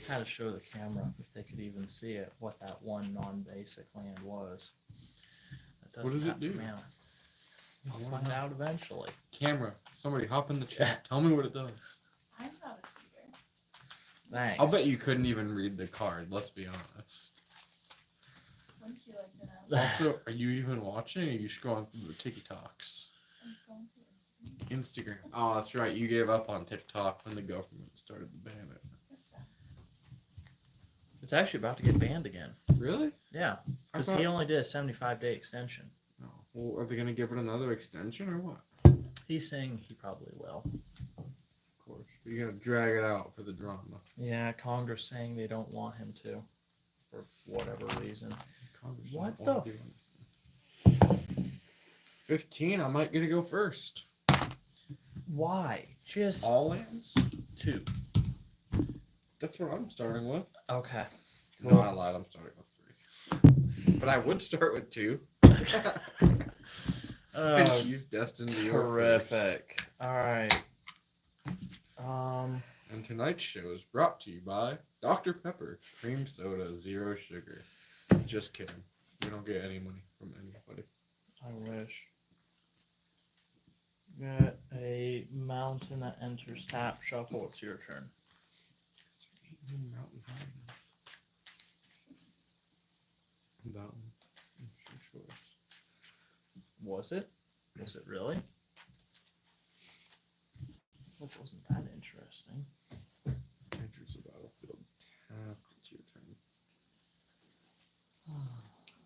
Had to show the camera if they could even see it, what that one non-basic land was. That What does it tap for do? mana. I I'll wanna find know. out eventually. Camera, somebody hop in the chat. Tell me what it does. I'm not a cheater. Thanks. I'll bet you couldn't even read the card, let's be honest. Wouldn't you like to know? Also, are you even watching or are you scrolling through the TikToks? I'm going to. Instagram. Oh, that's right. You gave up on TikTok when the government started to ban it. What's that? It's actually about to get banned again. Really? Yeah, I because thought... he only did a 75-day extension. Oh, well, are they going to give it another extension or what? He's saying he probably will. Of course. You got to drag it out for the drama. Yeah, Congress saying they don't want him to, for whatever reason. Congress What doesn't want to do anything. 15, I might get to go first. Why? Just All lands? 2. That's what I'm starting with. Okay. No, I lied. I'm starting with 3. But I would start with 2. And she's destined to your first. Terrific. All right. And tonight's show is brought to you by Dr. Pepper, cream soda, 0 sugar. Just kidding. We don't get any money from anybody. I wish. Got a mountain that enters tap shuffle. It's your turn. Mountain high enough. That one. It's your choice. Was it? Was it really? It wasn't that interesting. Enters the battlefield. Tap. It's your turn. I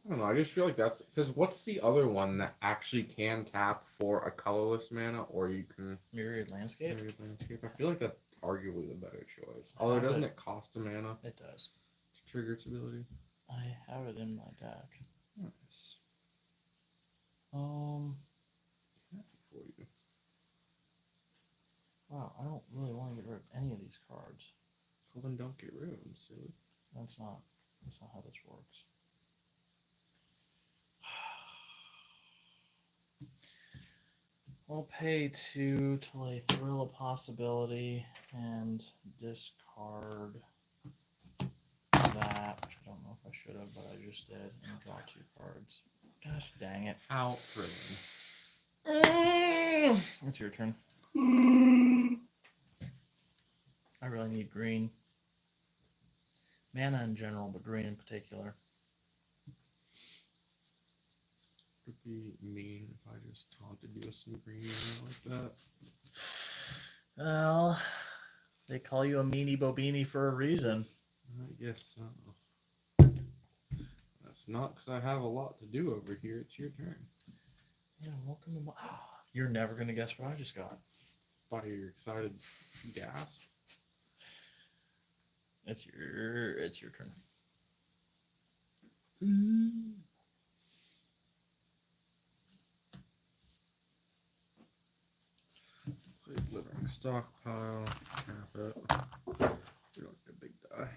don't know. I just feel like that's because what's the other one that actually can tap for a colorless mana, or you can Myriad Landscape? Myriad Landscape? I feel like that's arguably the better choice. Although doesn't it cost a mana It does. to trigger its ability? I have it in my deck. Nice. Happy for you. Wow, I don't really want to get rid of any of these cards. Well, then don't get rid of them, silly. That's not how this works. I'll pay 2 to lay Thrill a Possibility and discard that, which I don't know if I should have, but I just did, and draw 2 cards. Gosh dang it. How thrilling. It's your turn. I really need green. Mana in general, but green in particular. It would be mean if I just taunted you with some green mana like that. Well, they call you a meanie bobini for a reason. I guess so. That's not because I have a lot to do over here. It's your turn. Yeah, welcome to my... You're never going to guess what I just got. By your excited gasp. It's your turn. Living stockpile. Tap it. We don't get a big die.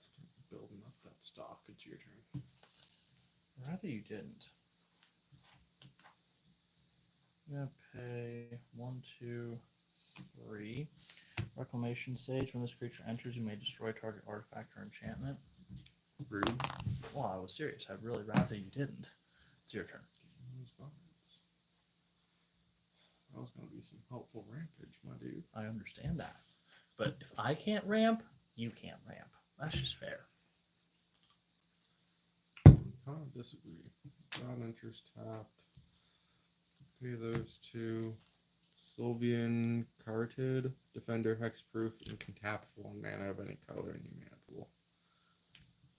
Start building up that stock. It's your turn. Rather you didn't. I'm going to pay 1, 2, 3. Reclamation Sage. When this creature enters, you may destroy target artifact or enchantment. Rude. Well, I was serious. I'd really rather you didn't. It's your turn. That was going to be some helpful rampage, my dude. I understand that. But if I can't ramp, you can't ramp. That's just fair. Kind of disagree. God enters tapped. Pay those two. Sylvian Cartid, Defender, Hexproof, and can tap for 1 mana of any color in your mana pool.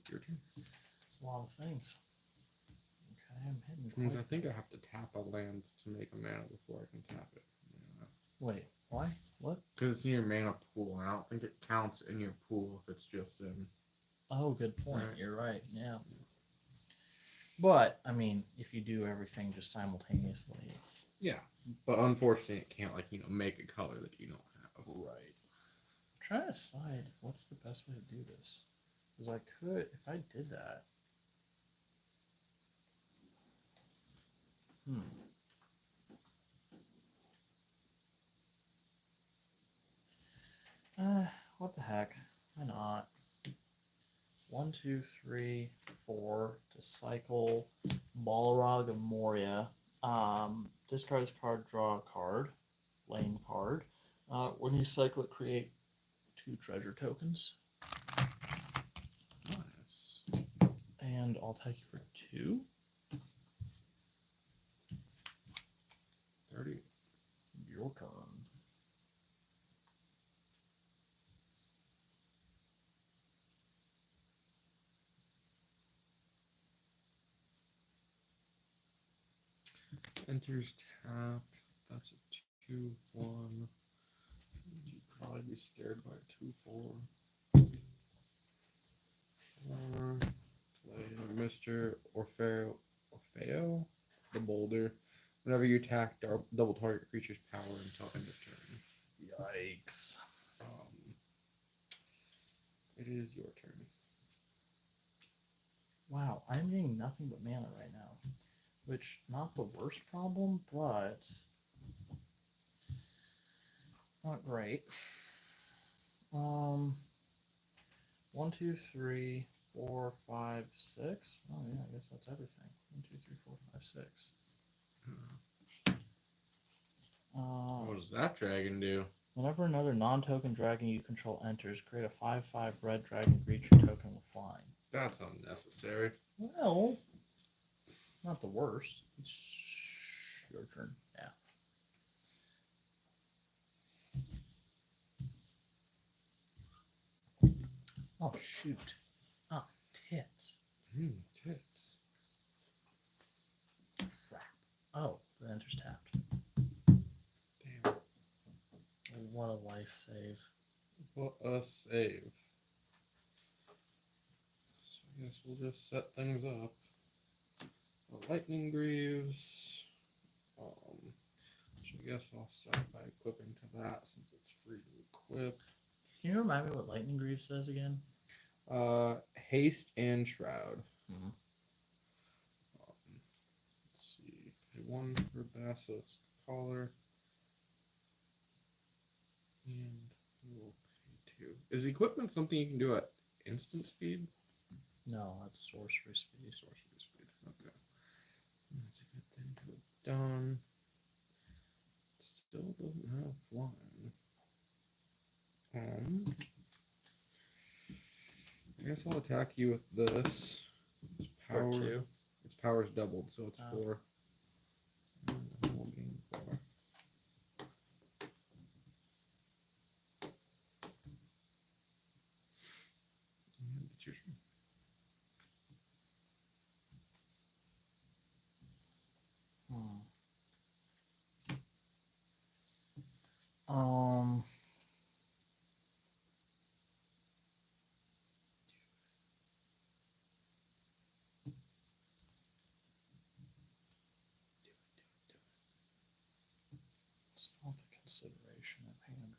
Your turn. It's a lot of things. Okay, I'm hitting. Which means I think I have to tap a land to make a mana before I can tap it. Yeah. Wait, why? What? Because it's in your mana pool, and I don't think it counts in your pool if it's just in. Oh, good point. Right. You're right. Yeah. But I mean, if you do everything just simultaneously, it's Yeah, but unfortunately, it can't make a color that you don't have. right. I'm trying to decide what's the best way to do this. Because I could, if I did that. What the heck? Why not? 1, 2, 3, 4 to cycle Balrog of Moria. Discard this card, draw a card, lane card. When you cycle it, create 2 treasure tokens. Nice. And I'll take you for 2. 30. Your turn. Enters tapped. That's a 2/1. You'd probably be scared by a 2/4. Play Mr. Orfeo, the Boulder. Whenever you attack, double target creature's power until end of turn. Yikes. It is your turn. Wow, I'm getting nothing but mana right now. Which, not the worst problem, but not great. 1, 2, 3, 4, 5, 6. Oh yeah, I guess that's everything. 1, 2, 3, 4, 5, 6. What does that dragon do? Whenever another non-token dragon you control enters, create a 5/5 red dragon creature token with flying. That's unnecessary. Well, not the worst. It's your turn. Yeah. Oh, shoot. Oh, tits. Tits. Crap. Oh, the enter's tapped. Damn. What a life save. What a save. So I guess we'll just set things up. Lightning Greaves. Which I guess I'll start by equipping to that since it's free to equip. Can you remind me what Lightning Greaves says again? Haste and Shroud. Mm-hmm. Let's see. Pay 1 for Basilisk Collar. And we'll pay 2. Is equipment something you can do at instant speed? No, that's sorcery speed. Sorcery speed. Okay. That's a good thing to have done. Still doesn't have flying. I guess I'll attack you with this. Its power. For 2. Its power's doubled, so it's 4. And we'll gain 4. And it's your turn. It's not the consideration at hand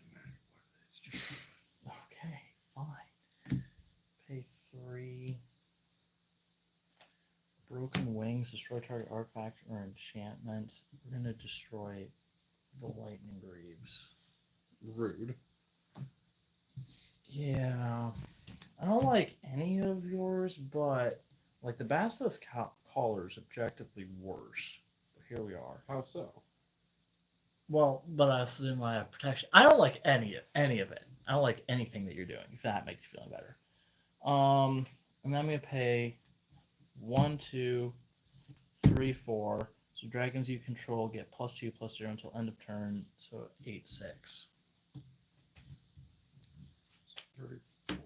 No matter what it is, just right now. Okay, fine. Pay 3. Broken Wings, destroy target artifact or enchantment. We're going to destroy the Lightning Greaves. rude. Yeah. I don't like any of yours, but like the Basilisk Collar is objectively worse. But here we are. How so? Well, but I assume I have protection. I don't like any of it. I don't like anything that you're doing. If that makes you feel better. And I'm gonna pay 1, 2, 3, 4. So dragons you control get +2/+0 until end of turn. So 8, 6. 34.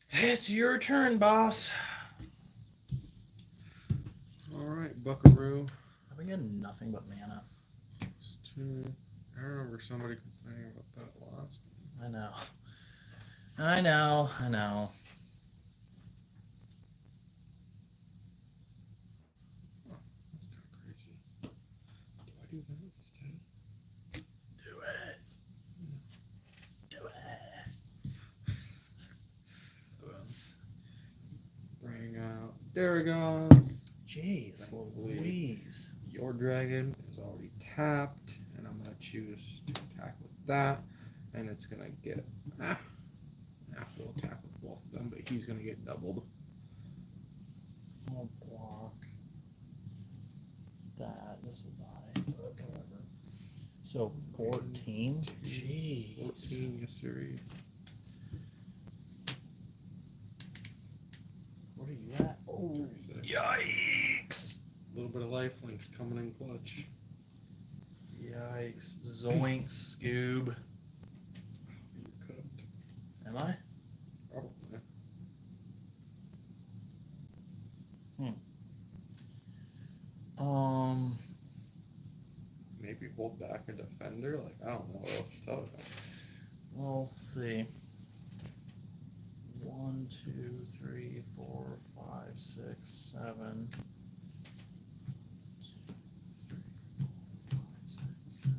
It's your turn, boss. All right, Buckaroo. I've been getting nothing but mana. It's 2. I remember somebody complaining about that last. I know. I know. Oh, that's kind of crazy. Do I do that instead? Do it. Do it. Bring out Daragons. Jeez Thankfully, Louise. Your dragon is already tapped, and I'm gonna choose to attack with that, and it's gonna get. We'll attack with both of them, but he's gonna get doubled. I'll block that. This will die. Whatever. So 14. Jeez. 14, yes, sir. What are you at? Oh, 36. yikes! A little bit of lifelinks coming in clutch. Yikes! Zoinks, Scoob. You're cooked. Am I? Probably. Maybe hold back a defender. Like, I don't know what else to tell you. Well, let's see. 1, 2, 3, 4, 5, 6, 7. 2, 3, 4, 5, 6, 7.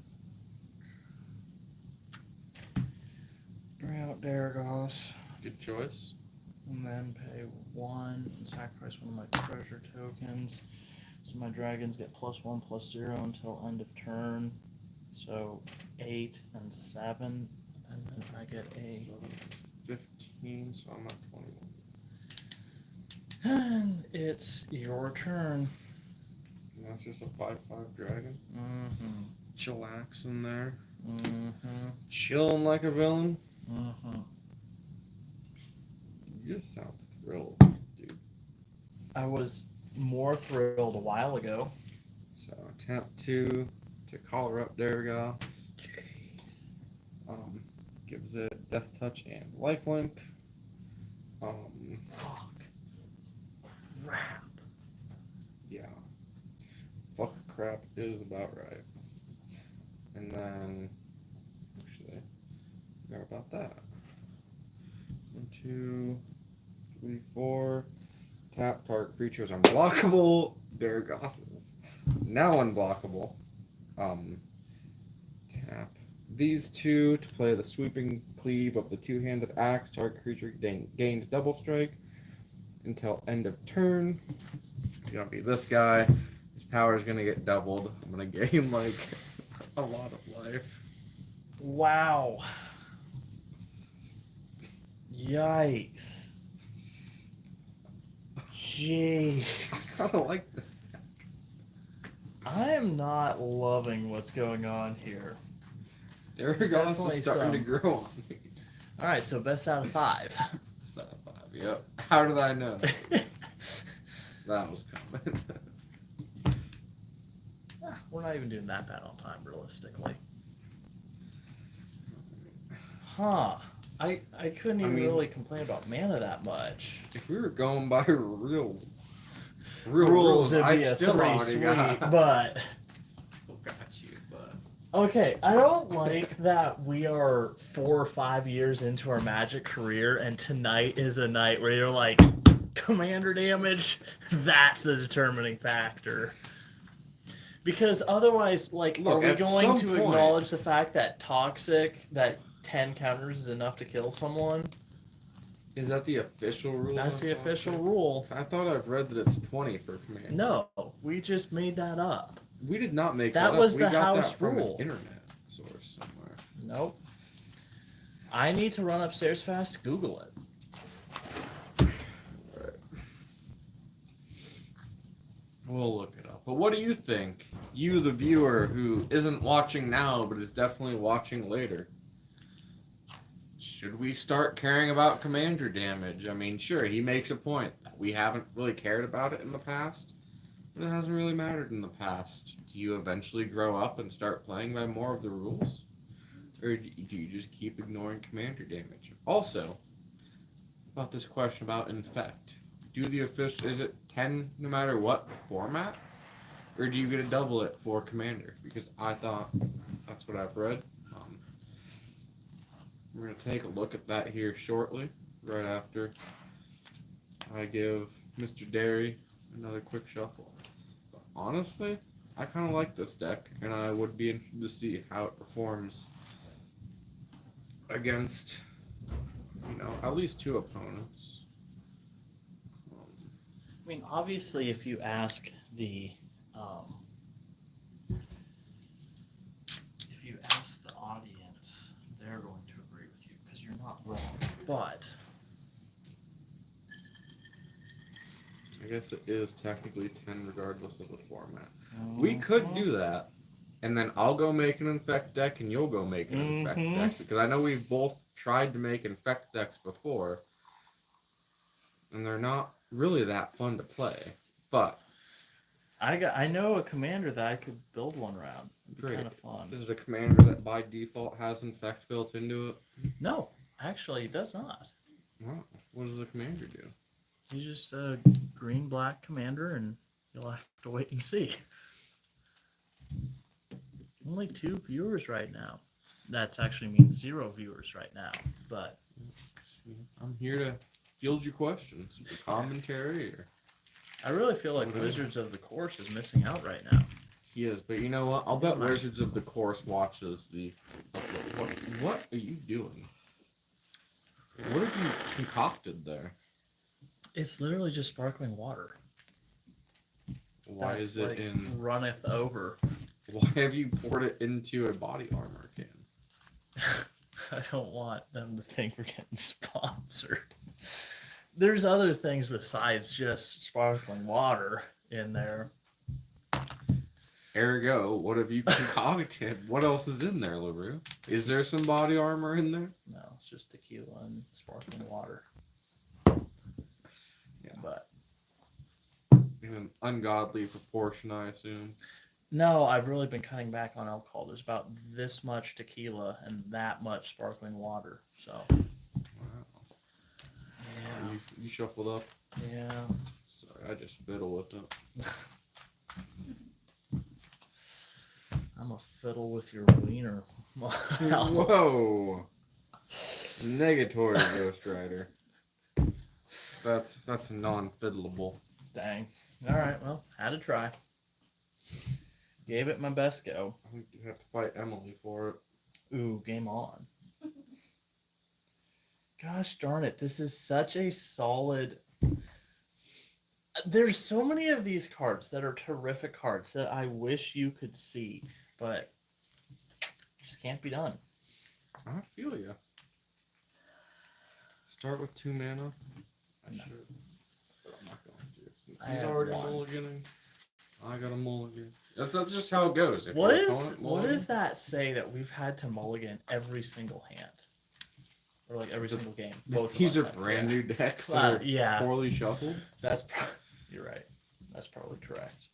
Bring out Daragos. Good choice. And then pay 1 and sacrifice one of my treasure tokens. So my dragons get +1/+0 until end of turn. So 8 and 7. And then I get a. 7 is 15, so I'm at 21. And it's your turn. And that's just a 5/5 dragon. Mm-hmm. Chillaxing there. Mm-hmm. Chilling like a villain. Mm-hmm. You just sound thrilled, dude. I was more thrilled a while ago. So tap 2 to call her up Daragos. Jeez. Gives it Death Touch and Lifelink. Fuck. Crap. Yeah. Fuck crap is about right. And then, actually, forgot about that. 1, 2, 3, 4. Tap target creatures unblockable. Daragos is now unblockable. Tap these 2 to play the sweeping cleave of the two-handed axe. Target creature gains double strike until end of turn. It's gonna be this guy. His power is gonna get doubled. I'm gonna gain like a lot of life. Wow. Yikes. Jeez. I kind of like this. I am not loving what's going on here. Daragos definitely is starting to some. grow on me. Alright, so best out of 5. It's not a 5. Yep. How did I know? That was coming. We're not even doing that bad on time, realistically. Huh. I couldn't even really complain about mana that much. If we were going by real Rules, it'd be I a still 3 already sweep, got, but... still got you, but... Okay, I don't like that we are 4 or 5 years into our Magic career, and tonight is a night where you're like, commander damage, that's the determining factor. Because otherwise, like, Look, are we at going some to point- acknowledge the fact that toxic, that 10 counters is enough to kill someone? Is that the official rule? That's the official rule. I thought I've read that it's 20 for command. No, we just made that up. We did not make That that was up. the We got house that from rule. an internet source somewhere. Nope. I need to run upstairs fast, Google it. Right. We'll look it up. But what do you think? You, the viewer, who isn't watching now but is definitely watching later. Should we start caring about commander damage? I mean, sure, he makes a point. We haven't really cared about it in the past, but it hasn't really mattered in the past. Do you eventually grow up and start playing by more of the rules? Or do you just keep ignoring commander damage? Also, about this question about infect. Do the official, is it 10 no matter what format? Or do you get to double it for commander? Because I thought that's what I've read. We're going to take a look at that here shortly, right after I give Mr. Derry another quick shuffle. But honestly, I kind of like this deck, and I would be interested to see how it performs against, at least 2 opponents. I mean, obviously, if you ask the audience, they're going to agree with you because you're not wrong. But I guess it is technically 10 regardless of the format. We could do that, and then I'll go make an infect deck, and you'll go make an infect deck, because I know we've both tried to make infect decks before, and they're not really that fun to play. But I know a commander that I could build one around. It'd be kind of fun. Is it a commander that by default has infect built into it? No, actually, it does not. Wow. What does the commander do? He's just a green-black commander, and you'll have to wait and see. Only 2 viewers right now. That actually means 0 viewers right now. But I'm here to field your questions, your commentary, or I really feel like Wizards of the Course is missing out right now. he is. But you know what? I'll bet Wizards of the Course watches the. What are you doing? What have you concocted there? It's literally just sparkling water. Why That's is it like in? runneth over? Why have you poured it into a body armor can? I don't want them to think we're getting sponsored. There's other things besides just sparkling water in there. Ergo, what have you concocted? What else is in there, LaRue? Is there some body armor in there? No, it's just tequila and sparkling water. Yeah. But In an ungodly proportion, I assume. no, I've really been cutting back on alcohol. There's about this much tequila and that much sparkling water. So Wow. yeah. You shuffled up? Yeah. Sorry, I just fiddle with it. I'm a fiddle with your wiener. Whoa! Negatory, Ghost Rider. That's non-fiddleable. Dang. All right. Well, had to try. Gave it my best go. I think you have to fight Emily for it. Ooh, game on. Gosh darn it. This is such a solid. There's so many of these cards that are terrific cards that I wish you could see, but just can't be done. I feel ya. Start with 2 mana. I No. should, but I'm not going to. Since I he's have already 1. mulliganing, I got a mulligan. That's just how it goes. If What your is opponent what mulligans- does that say that we've had to mulligan every single hand? Or like every single game? Both of These us are have, brand yeah. new decks that are Yeah. poorly shuffled. That's you're right. That's probably correct.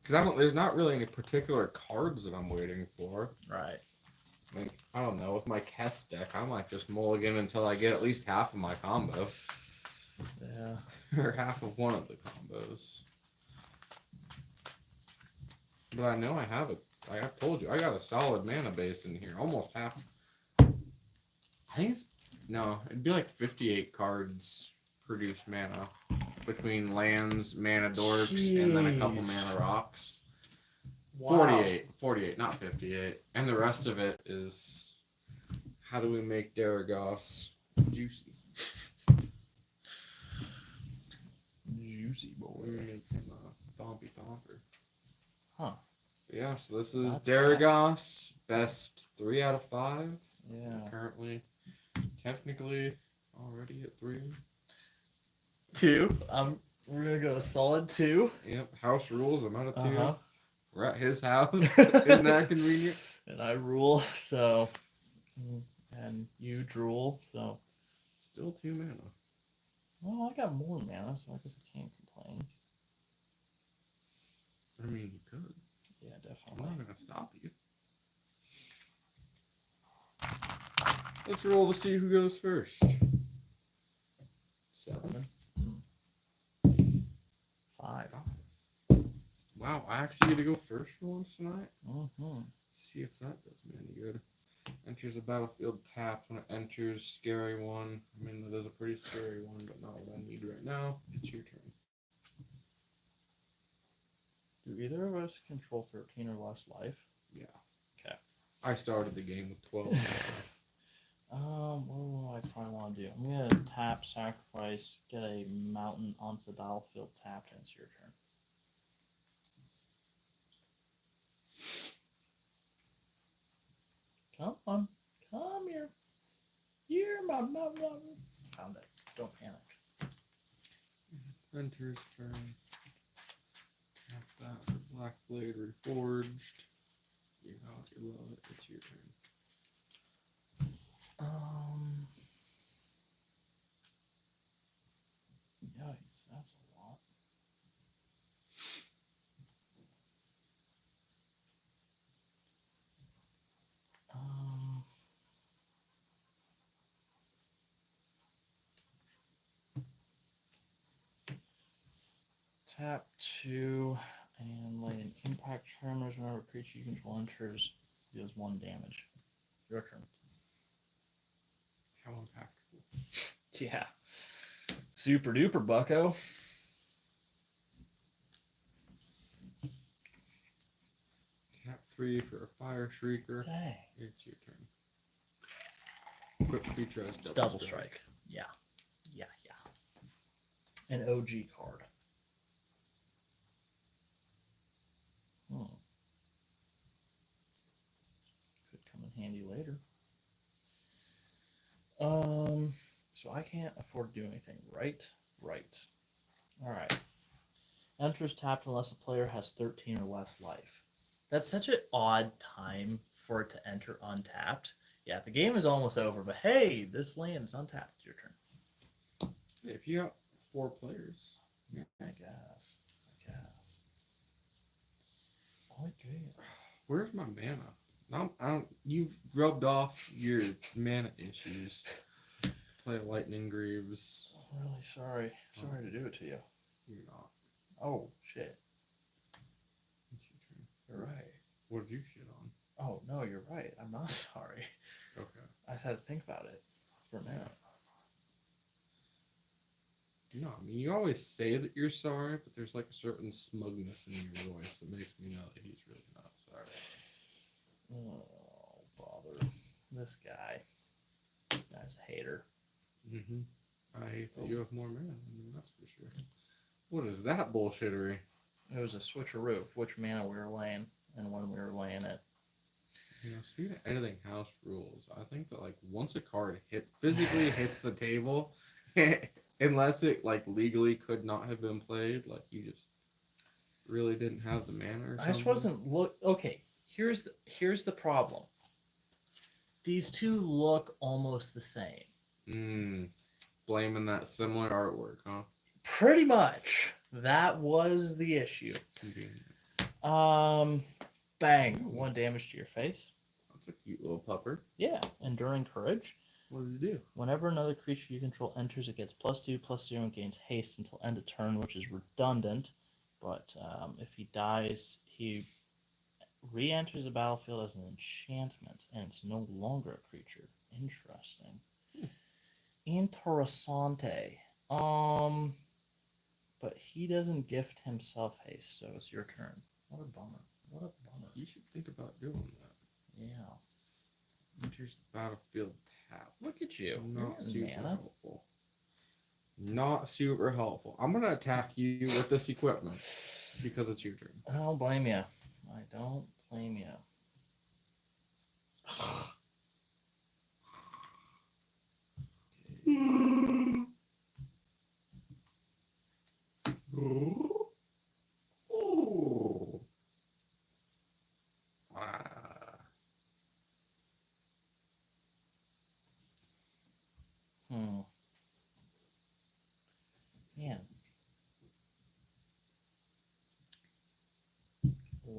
Because there's not really any particular cards that I'm waiting for. Right. Like, I don't know, with my Kess deck, I might just mulligan until I get at least half of my combo. Yeah. Or half of one of the combos. But I know I have it. Like I've told you, I got a solid mana base in here. Almost half. I think it's... No, it'd be like 58 cards produce mana. Between lands, mana dorks, and then a couple Jeez. mana rocks. Wow. 48, not 58. And the rest of it is... How do we make Daragos juicy? Juicy We boy. make him a Thompy Thomper. Huh. Yeah, so this is That's Daragos, best 3 out of 5. Yeah. Currently, technically, already at 3. 2. We're gonna go a solid 2. Yep. House rules. I'm out of 2. Uh-huh. We're at his house. Isn't that convenient? And I rule, so and you drool, so Still 2 mana. well, I got more mana, so I guess I can't complain. I mean, you could. Yeah, I'm definitely. not gonna stop you. Let's roll to see who goes first. 7. 5. Wow, I actually get to go first for once tonight. Mm-hmm. See if that does me any good. Enters the battlefield tapped when it enters. Scary one. I mean, that is a pretty scary one, but not what I need right now. It's your turn. Do either of us control 13 or less life? Yeah. Okay. I started the game with 12. What will I probably want to do? I'm gonna tap, sacrifice, get a mountain onto the battlefield tapped, and it's your turn. Come on, come here. You're my mountain. Found it. Don't panic. Enters turn. Tap that for Black Blade Reforged. You know, you love it. It's your turn. Yikes, that's a lot. Tap 2 and lay an impact tremors whenever a creature you control enters, deals 1 damage. Your turn. How impactful. Yeah. Super duper, bucko. Tap 3 for a Fire Shrieker. Dang. It's your turn. Quick creature has Double strike. Yeah. Yeah, yeah. An OG card. Could come in handy later. So I can't afford to do anything, right? Right. Alright. Enters tapped unless a player has 13 or less life. That's such an odd time for it to enter untapped. Yeah, the game is almost over, but hey, this land is untapped. It's your turn. If you got 4 players. Yeah, I guess. Okay. Where's my mana? No, I don't. You've rubbed off your mana issues. Play Lightning Greaves. I'm really sorry. Sorry to do it to you. You're not. Oh, shit. It's your turn. You're right. What did you shit on? Oh, no, you're right. I'm not sorry. Okay. I just had to think about it for a minute. No, I mean, you always say that you're sorry, but there's like a certain smugness in your voice that makes me know that he's really not sorry. Oh, bother. This guy. This guy's a hater. Mm-hmm. I hate that you have more mana than me, that's for sure. What is that bullshittery? It was a switcheroo of which mana we were laying and when we were laying it. You know, speaking of anything house rules, I think that like once a card physically hits the table, unless it like legally could not have been played, like you just really didn't have the mana or something. I just wasn't okay. Here's the problem. These two look almost the same. Blaming that similar artwork, huh? Pretty much. That was the issue. Convenient. Bang. 1 damage to your face. That's a cute little pupper. Yeah. Enduring Courage. What does it do? Whenever another creature you control enters, it gets +2/+0 and gains haste until end of turn, which is redundant. But if he dies, he re-enters the battlefield as an enchantment, and it's no longer a creature. Interesting. Interessante. But he doesn't gift himself haste, so it's your turn. What a bummer. What a bummer. You should think about doing that. Yeah. Enters the battlefield tap. Look at you. Not You're super mana. helpful. Not super helpful. I'm gonna attack you with this equipment because it's your turn. I don't blame you. I don't blame you.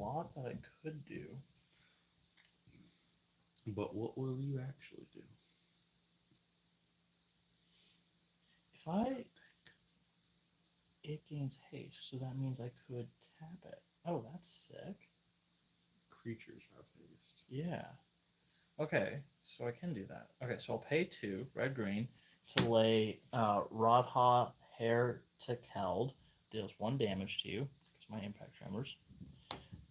lot that I could do. But what will you actually do? If it gains haste, so that means I could tap it. Oh, that's sick. Creatures have haste. Yeah. Okay, so I can do that. Okay, so I'll pay 2, red green, to lay Rodha Hair to Keld. Deals 1 damage to you, because my impact tremors.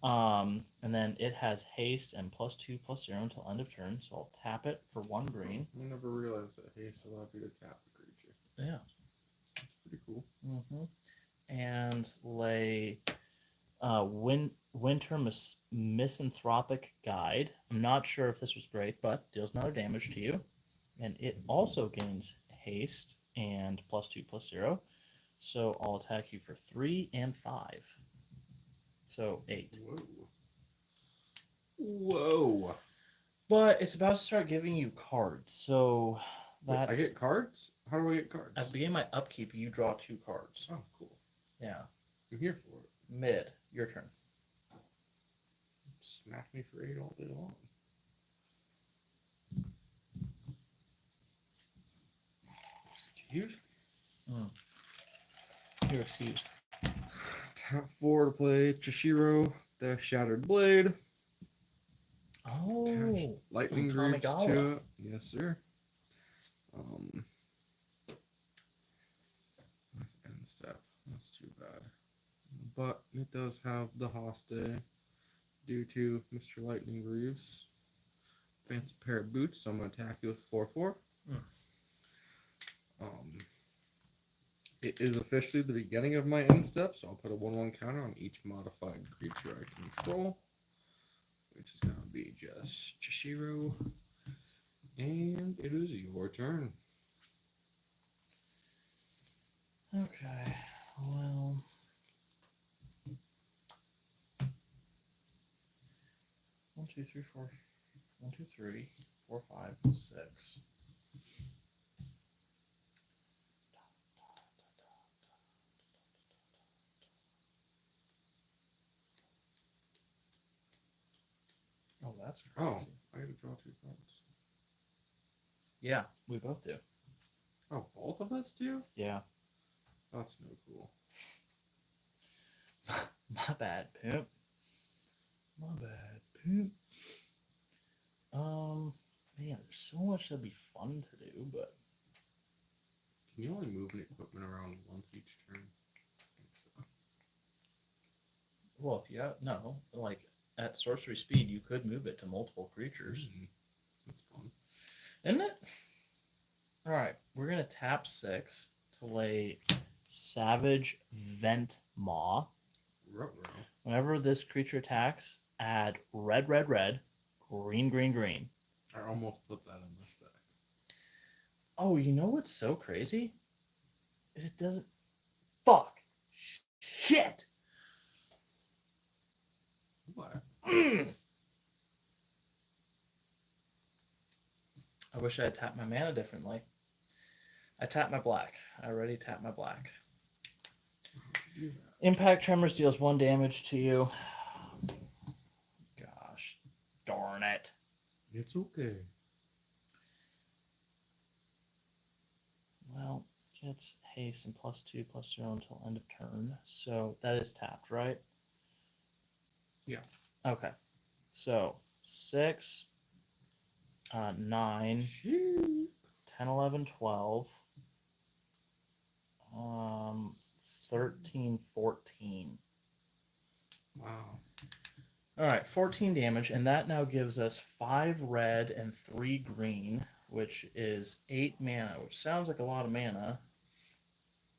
And then it has haste and +2/+0 until end of turn, so I'll tap it for 1 green. I never realized that haste allowed you to tap a creature. Yeah. That's pretty cool. And lay Winter Misanthropic Guide. I'm not sure if this was great, but deals another damage to you. And it also gains haste and +2/+0. So I'll attack you for 3 and 5. So 8. Whoa. But it's about to start giving you cards. So Wait, that's... I get cards? How do I get cards? At the beginning of my upkeep, you draw 2 cards. Oh, cool. Yeah. I'm here for it. Mid. Your turn. Smack me for 8 all day long. Excuse me. You're excused. Tap 4 to play Chishiro, the Shattered Blade. Oh. Attach lightning from groups Kamigawa. to it. Yes, sir. That's end step. That's too bad. But it does have the Hoste due to Mr. Lightning Greaves. Fancy pair of boots, so I'm going to attack you with 4/4. It is officially the beginning of my end step, so I'll put a 1/1 counter on each modified creature I control, which is going to be just Chishiro. And it is your turn. Okay. Well. 1, 2, 3, 4. 1, 2, 3, 4, 5, 6. Oh, that's crazy. Oh, I got to draw 2 cards. Yeah, we both do. Oh, both of us do? Yeah. That's no cool. My bad, pimp. My bad, pimp. Man, there's so much that'd be fun to do, but Can you only move an equipment around once each turn? well, if you have, no, like at sorcery speed, you could move it to multiple creatures, That's fun. isn't it? All right, we're gonna tap 6 to lay Savage Vent Maw. Ruh-roh. Whenever this creature attacks, add red, red, red, green, green, green. I almost put that in this deck. Oh, you know what's so crazy? Is it doesn't. Fuck. Shit. What? I wish I had tapped my mana differently. I tapped my black. I already tapped my black. Do that. Impact Tremors deals 1 damage to you. Gosh darn it. It's okay. Well, gets haste and +2/+0 until end of turn. So that is tapped, right? Yeah. Okay. So 6, 9, Shoot. 10, 11, 12, 13, 14. Wow. All right, 14 damage, and that now gives us 5 red and 3 green, which is 8 mana, which sounds like a lot of mana.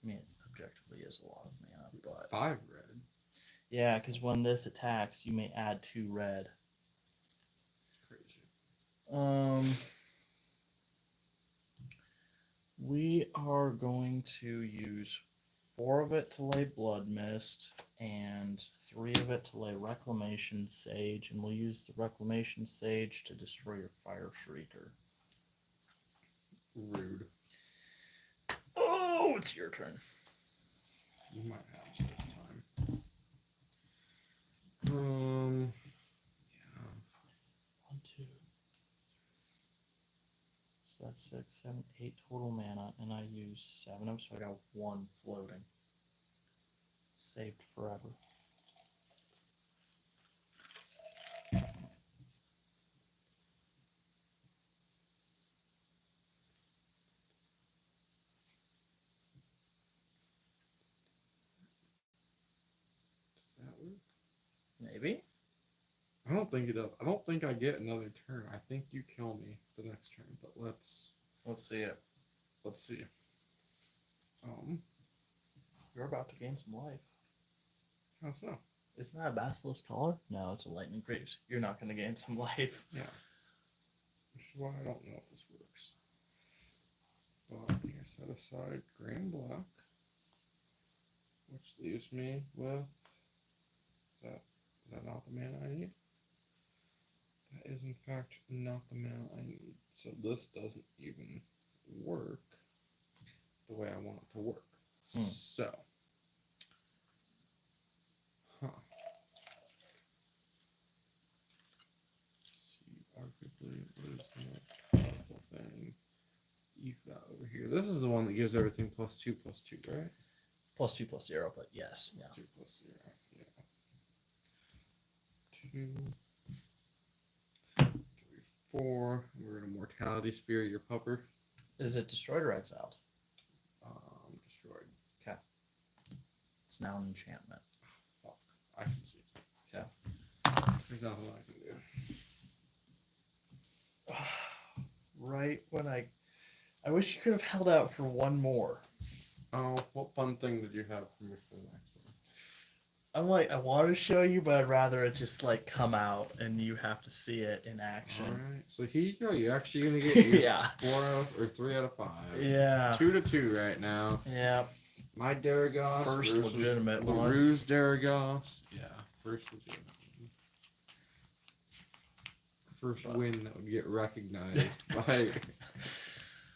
I mean, it objectively is a lot of mana, but 5 red. yeah, because when this attacks, you may add 2 red. Crazy. We are going to use 4 of it to lay Blood Mist and 3 of it to lay Reclamation Sage, and we'll use the Reclamation Sage to destroy your Fire Shrieker. Rude. Oh, it's your turn. You might have this time. So that's 6, 7, 8 total mana, and I use 7 of them, so I got 1 floating. Saved forever. Does that work? Maybe. I don't think it does. I don't think I get another turn. I think you kill me the next turn. But let's see it. see. You're about to gain some life. How so? Isn't that a Basilisk Collar? No, it's a Lightning Greaves. You're not going to gain some life. Yeah. Which is why I don't know if this works. But here, set aside Grand Black, which leaves me with. Is that not the mana I need? That is in fact not the mana I need. So this doesn't even work the way I want it to work. So, see, arguably, what is the most powerful thing you've got over here? This is the one that gives everything +2/+2, right? +2/+0, but yes. Yeah. 2/0, yeah. 2, 3, 4. We're in a Mortality Spear, your pupper. Is it destroyed or exiled? Destroyed. Okay. It's now an enchantment. Fuck. I can see. Okay. There's nothing I can do. Right when I wish you could have held out for one more. Oh, what fun thing did you have for me for the next one? I'm like, I want to show you, but I'd rather it just like come out and you have to see it in action. All right. So here you go. You're actually gonna get your Yeah. 3 out of 5. Yeah. 2-2 right now. Yeah. My Daragos First versus legitimate one. LaRue's Daragos. Yeah, first legitimate one. First win that would get recognized by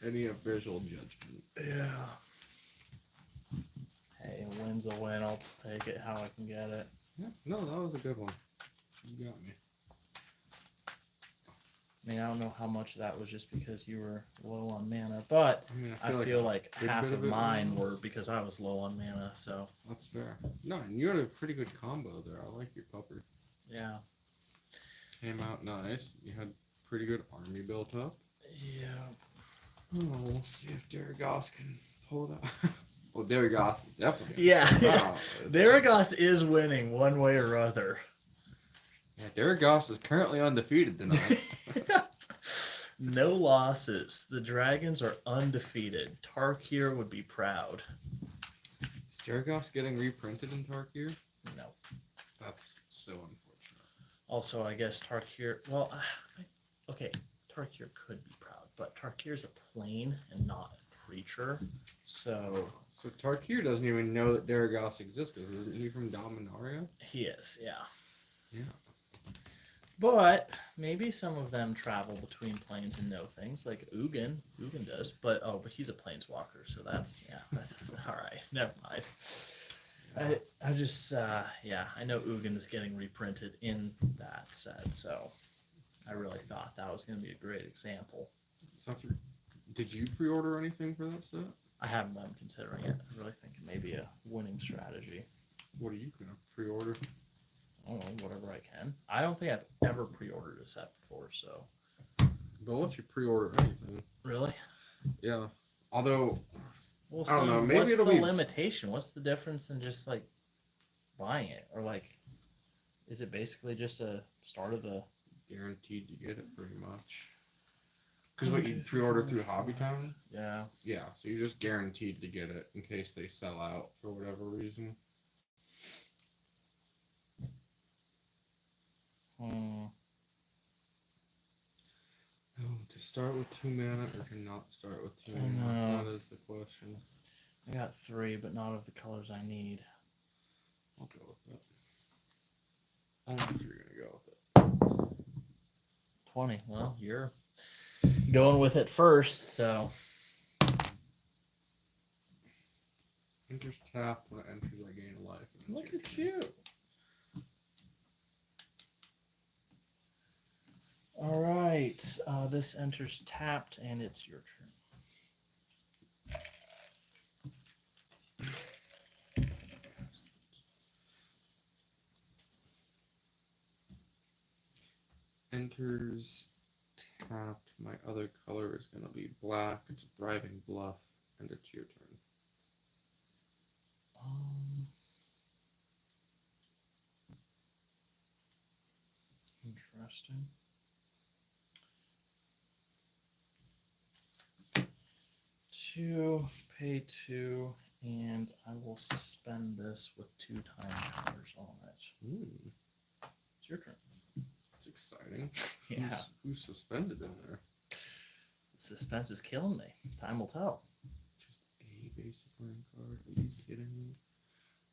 any official judgment. Yeah. Hey, a win's a win. I'll take it how I can get it. Yeah, no, that was a good one. You got me. I mean, I don't know how much of that was just because you were low on mana, but I mean, I feel like good half bit of it mine was. were because I was low on mana, so. That's fair. No, and you had a pretty good combo there. I like your pupper. Yeah. Came out nice. You had pretty good army built up. Yeah. Oh, we'll see if Daragos can pull it out. Well, Daragos is definitely. Yeah. Wow. Daragos is winning one way or other. Yeah, Daragos is currently undefeated tonight. No losses. The Dragons are undefeated. Tarkir would be proud. Is Daragos getting reprinted in Tarkir? No. That's so unfortunate. Also, I guess Tarkir. Well, okay, Tarkir could be proud, but Tarkir is a plane and not a creature. So Tarkir doesn't even know that Daragos exists, because isn't he from Dominaria? he is, yeah. Yeah. But maybe some of them travel between planes and know things, like Ugin. Ugin does, but he's a planeswalker, so that's that's all right. Never mind. I just I know Ugin is getting reprinted in that set, so I really thought that was going to be a great example. So did you pre-order anything for that set? I haven't been considering it. I really think it may be a winning strategy. What are you gonna pre-order? I don't know, whatever I can. I don't think I've ever pre-ordered a set before, so. They'll let you pre-order anything. Really? Yeah. Although, Well, I don't know, maybe what's it'll the be- limitation? What's the difference in just like buying it, or like, is it basically just a start of the? guaranteed to get it pretty much. Because what you pre-order through Hobbytown? Yeah. Yeah, so you're just guaranteed to get it in case they sell out for whatever reason. Oh, to start with 2 mana or to not start with 2 mana? That is the question. I got 3, but not of the colors I need. I'll go with it. I don't know if you're gonna go with it. 20. Well, you're going with it first, so. Enters tap when it enters, I gain a life. and Look it's at your turn. you. All right. This enters tapped, and it's your turn. Enters tapped. My other color is gonna be black. It's a thriving bluff, and it's your turn. Interesting. Two, pay two, and I will suspend this with 2 time counters on it. Ooh, It's your turn. that's exciting. Yeah. Who's suspended in there? The suspense is killing me. Time will tell. Just a basic land card. Are you kidding me?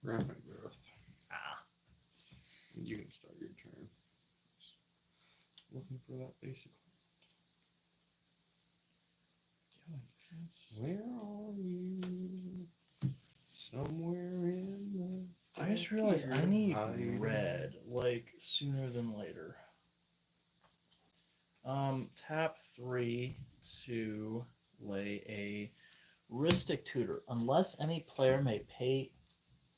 Rapid growth. Ah. And you can start your turn. Just looking for that basic. Where are you? Somewhere in the. I just realized I here, need hiding. red, like sooner than later. Tap 3 to lay a Ristic Tutor. Unless any player may pay.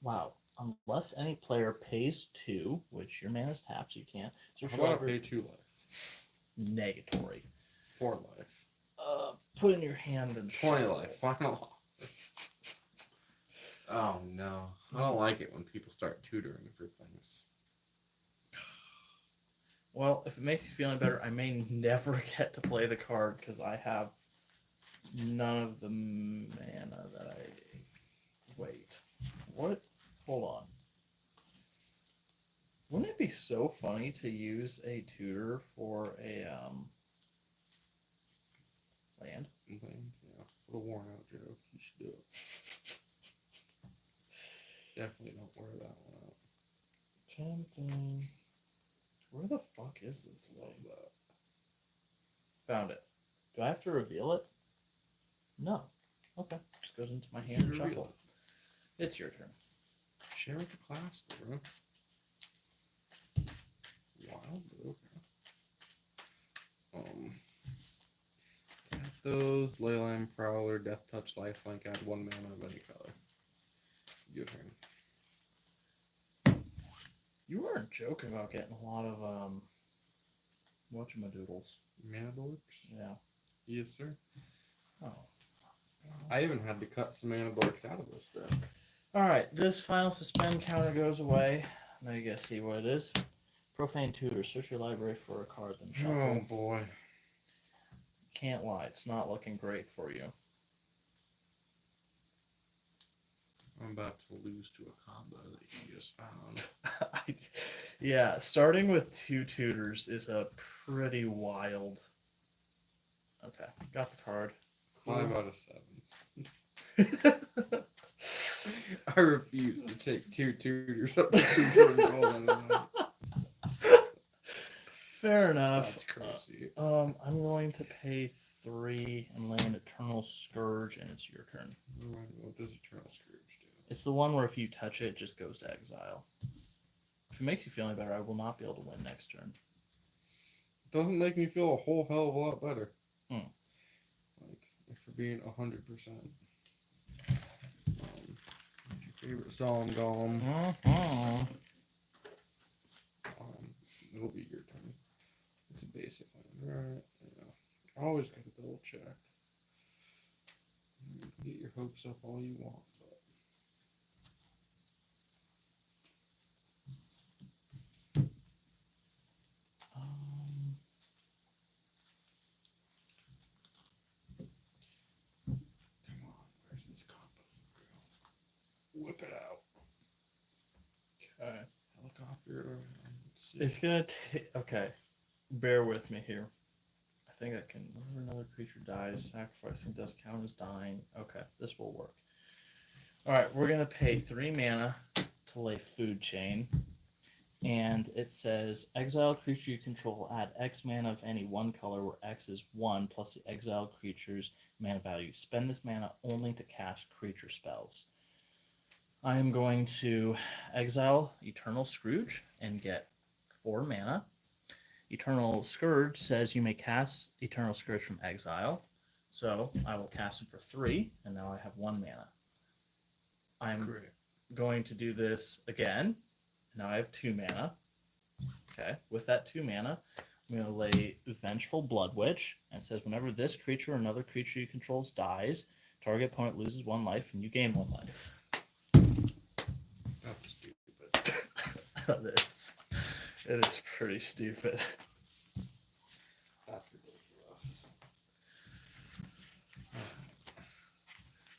Wow. Unless any player pays 2, which your mana is tapped, so you can't. So How about I pay 2 life? Negatory. 4 life. Put in your hand and 20 shuffle. life. Final. Oh no. I don't like it when people start tutoring for things. Well, if it makes you feel any better, I may never get to play the card because I have none of the mana that I. Wait. What? Hold on. Wouldn't it be so funny to use a tutor for a land? Yeah. What a worn out joke. You should do it. Definitely don't wear that one out. Tempting. Where the fuck is this Love thing? that. Found it. Do I have to reveal it? No. Okay. Just goes into my hand and Reveal shuffle. It's your turn. Share with the class, bro. Wild, okay. Tap those, Leyline, Prowler, Death Touch, Lifelink, add 1 mana of any color. Your turn. You weren't joking about getting a lot of whatchamadoodles. Mana dorks? Yeah. Yes, sir. Oh. I even had to cut some mana dorks out of this deck. Alright, this final suspend counter goes away. Now you guys see what it is. Profane Tutor. Search your library for a card, then shuffle. Oh boy. Can't lie, it's not looking great for you. I'm about to lose to a combo that you just found. Yeah, starting with 2 tutors is a pretty wild. Okay, got the card. 5 out of 7. I refuse to take 2 tutors up to 2 turn golden. Fair enough. That's crazy. I'm going to pay 3 and land Eternal Scourge, and it's your turn. What does Eternal Scourge do? It's the one where if you touch it, it just goes to exile. If it makes you feel any better, I will not be able to win next turn. Doesn't make me feel a whole hell of a lot better. Hmm. Like, if we're being 100%. What's your favorite song, Golem? Mm-hmm. It'll be your turn. It's a basic one, right? Yeah. I always gotta double check. You can get your hopes up all you want, but. Come on, where's this combo? Whip it out. Okay. Helicopter. Let's see. It's gonna take. Okay, bear with me here. I think I can. Whenever another creature dies, sacrificing does count as dying. Okay, this will work. All right, we're gonna pay 3 mana to lay Food Chain, and it says exile creature you control. Add X mana of any one color, where X is 1 plus the exiled creature's mana value. Spend this mana only to cast creature spells. I am going to exile Eternal Scrooge and get 4 mana. Eternal Scourge says you may cast Eternal Scourge from exile. So I will cast him for 3, and now I have 1 mana. I'm Great. going to do this again. Now I have 2 mana. Okay, with that 2 mana, I'm going to lay Vengeful Blood Witch, and it says whenever this creature or another creature you control dies, target opponent loses 1 life and you gain 1 life. That's stupid. It is pretty stupid. That's ridiculous.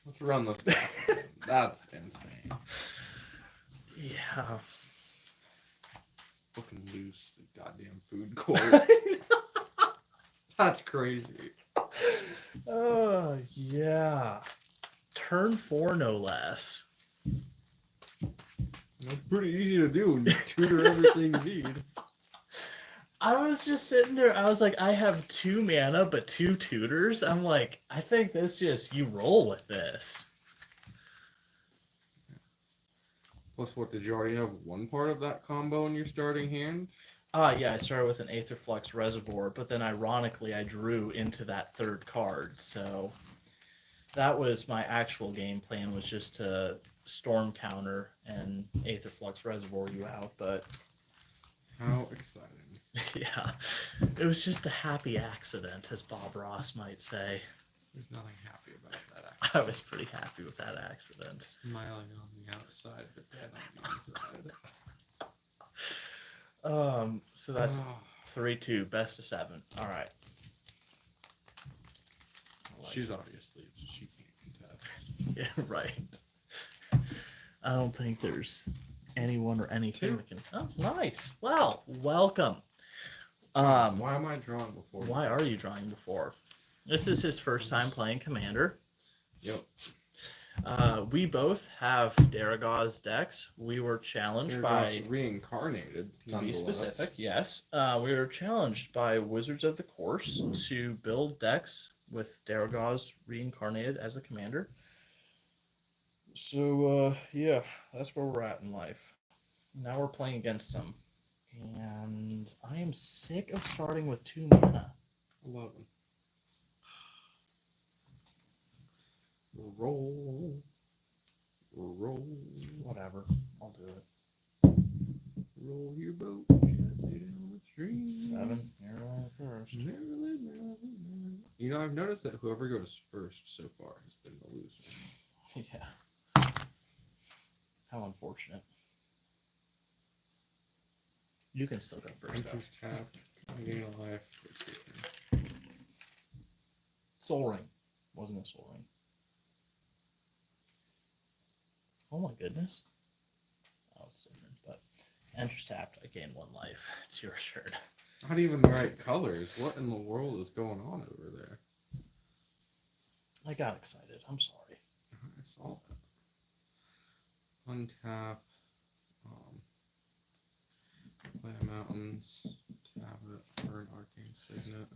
Let's run this back. That's insane. Yeah. Fucking lose the goddamn food court. That's crazy. Oh, yeah. Turn 4, no less. That's pretty easy to do when you tutor everything you need. I was just sitting there. I was like, I have 2 mana, but 2 tutors. I'm like, I think this just, you roll with this. Plus, what, did you already have one part of that combo in your starting hand? Yeah, I started with an Aetherflux Reservoir, but then ironically, I drew into that 3rd card. So that was my actual game plan, was just to Storm counter and Aetherflux Reservoir you out. But How exciting. yeah, it was just a happy accident, as Bob Ross might say. There's nothing happy about that. I was pretty happy with that accident. Smiling on the outside, but dead on the inside. So that's Oh, 3-2, best of 7. All right. I like she's it. obviously, she can't contest. Yeah, right. I don't think there's anyone or anything 2. that can. Oh, nice. Well, welcome. Why am I drawing before? Why are you drawing before? This is his first time playing Commander. Yep. We both have Daragaz decks. We were challenged by, reincarnated. to be specific, yes. We were challenged by Wizards of the Course to build decks with Daragaz reincarnated as a commander. So, yeah, that's where we're at in life. Now we're playing against them. And I am sick of starting with 2 mana. 11. Roll. Roll. Whatever. I'll do it. Roll your boat gently down the stream. 7. You're on first. Merrily, merrily, merrily. You know, I've noticed that whoever goes first so far has been the loser. Yeah. How unfortunate. You can still go first, though. Enters tap. Gain a life. Soul Ring. Wasn't a Soul Ring. Oh my goodness. Oh, it's different, but enters tapped. I gain 1 life. It's your turn. Not even the right colors. What in the world is going on over there? I got excited. I'm sorry. I saw that. Untap. Play mountains. Tap it for an arcane signet.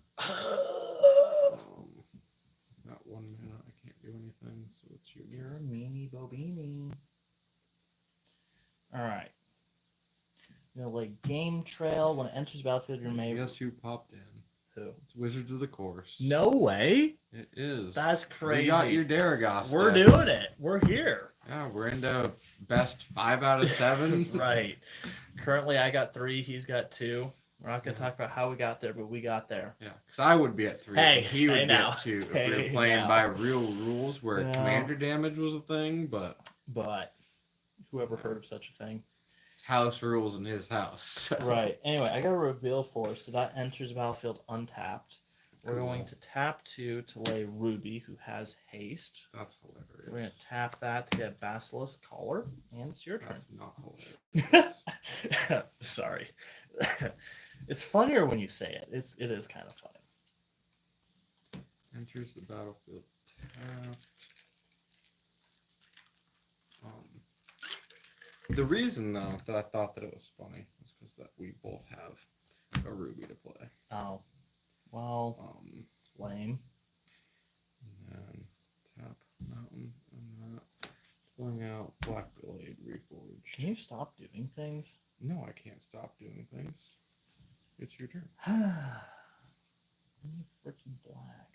Got 1 mana. I can't do anything, so it's your You're a meanie bobini. Alright. You know, like Game Trail, when it enters battlefield, you may. Guess who popped in? Who? It's Wizards of the Course. No way. It is. That's crazy. We got your Daragos. We're decks. doing it. We're here. Yeah, we're into best 5 out of 7. Right. Currently, I got 3. He's got 2. We're not going to talk about how we got there, but we got there. Yeah, because I would be at 3. Hey, he would hey be now. at 2 if Hey we were playing now. by real rules where No. commander damage was a thing, but But whoever heard of such a thing? it's house rules in his house. So. Right. Anyway, I got a reveal for us. So that enters the battlefield untapped. We're Cool. going to tap 2 to lay Ruby, who has haste. That's hilarious. We're going to tap that to get Basilisk Collar, and it's your turn. That's not hilarious. Sorry. It's funnier when you say it. It is kind of funny. Enters the battlefield tapped. The reason, though, that I thought that it was funny was because that we both have a Ruby to play. Oh. Well, lame. And then tap mountain and that. Pulling out Black Blade Reforged. Can you stop doing things? No, I can't stop doing things. It's your turn. Freaking black.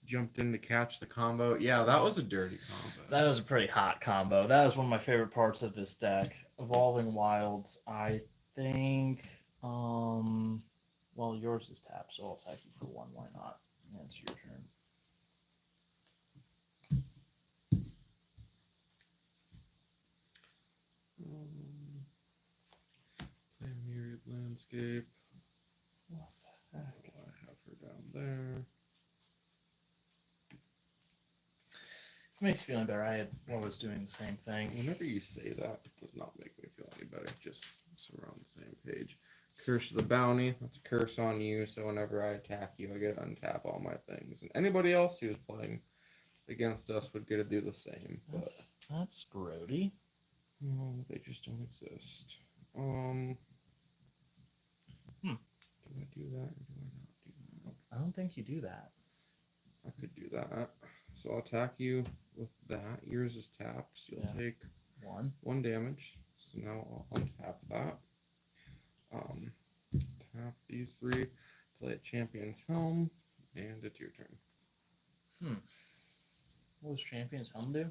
Jumped in to catch the combo. Yeah, that was a dirty combo. That was a pretty hot combo. That was one of my favorite parts of this deck. Evolving Wilds, I think. Well, yours is tapped, so I'll attack you for 1. Why not? Yeah, it's your turn. Play a Myriad Landscape. What the heck? I have her down there. It makes me feeling better. I was doing the same thing. Whenever you say that, it does not make me feel any better. Just so we're on the same page. Curse of the Bounty. That's a curse on you. So whenever I attack you, I get to untap all my things. And anybody else who's playing against us would get to do the same. But That's grody. no, they just don't exist. Do I do that or do I not do that? I don't think you do that. I could do that. So I'll attack you with that. Yours is tapped, so you'll take 1 damage. So now I'll untap that. Tap these 3. Play a Champion's Helm, and it's your turn. What does Champion's Helm do?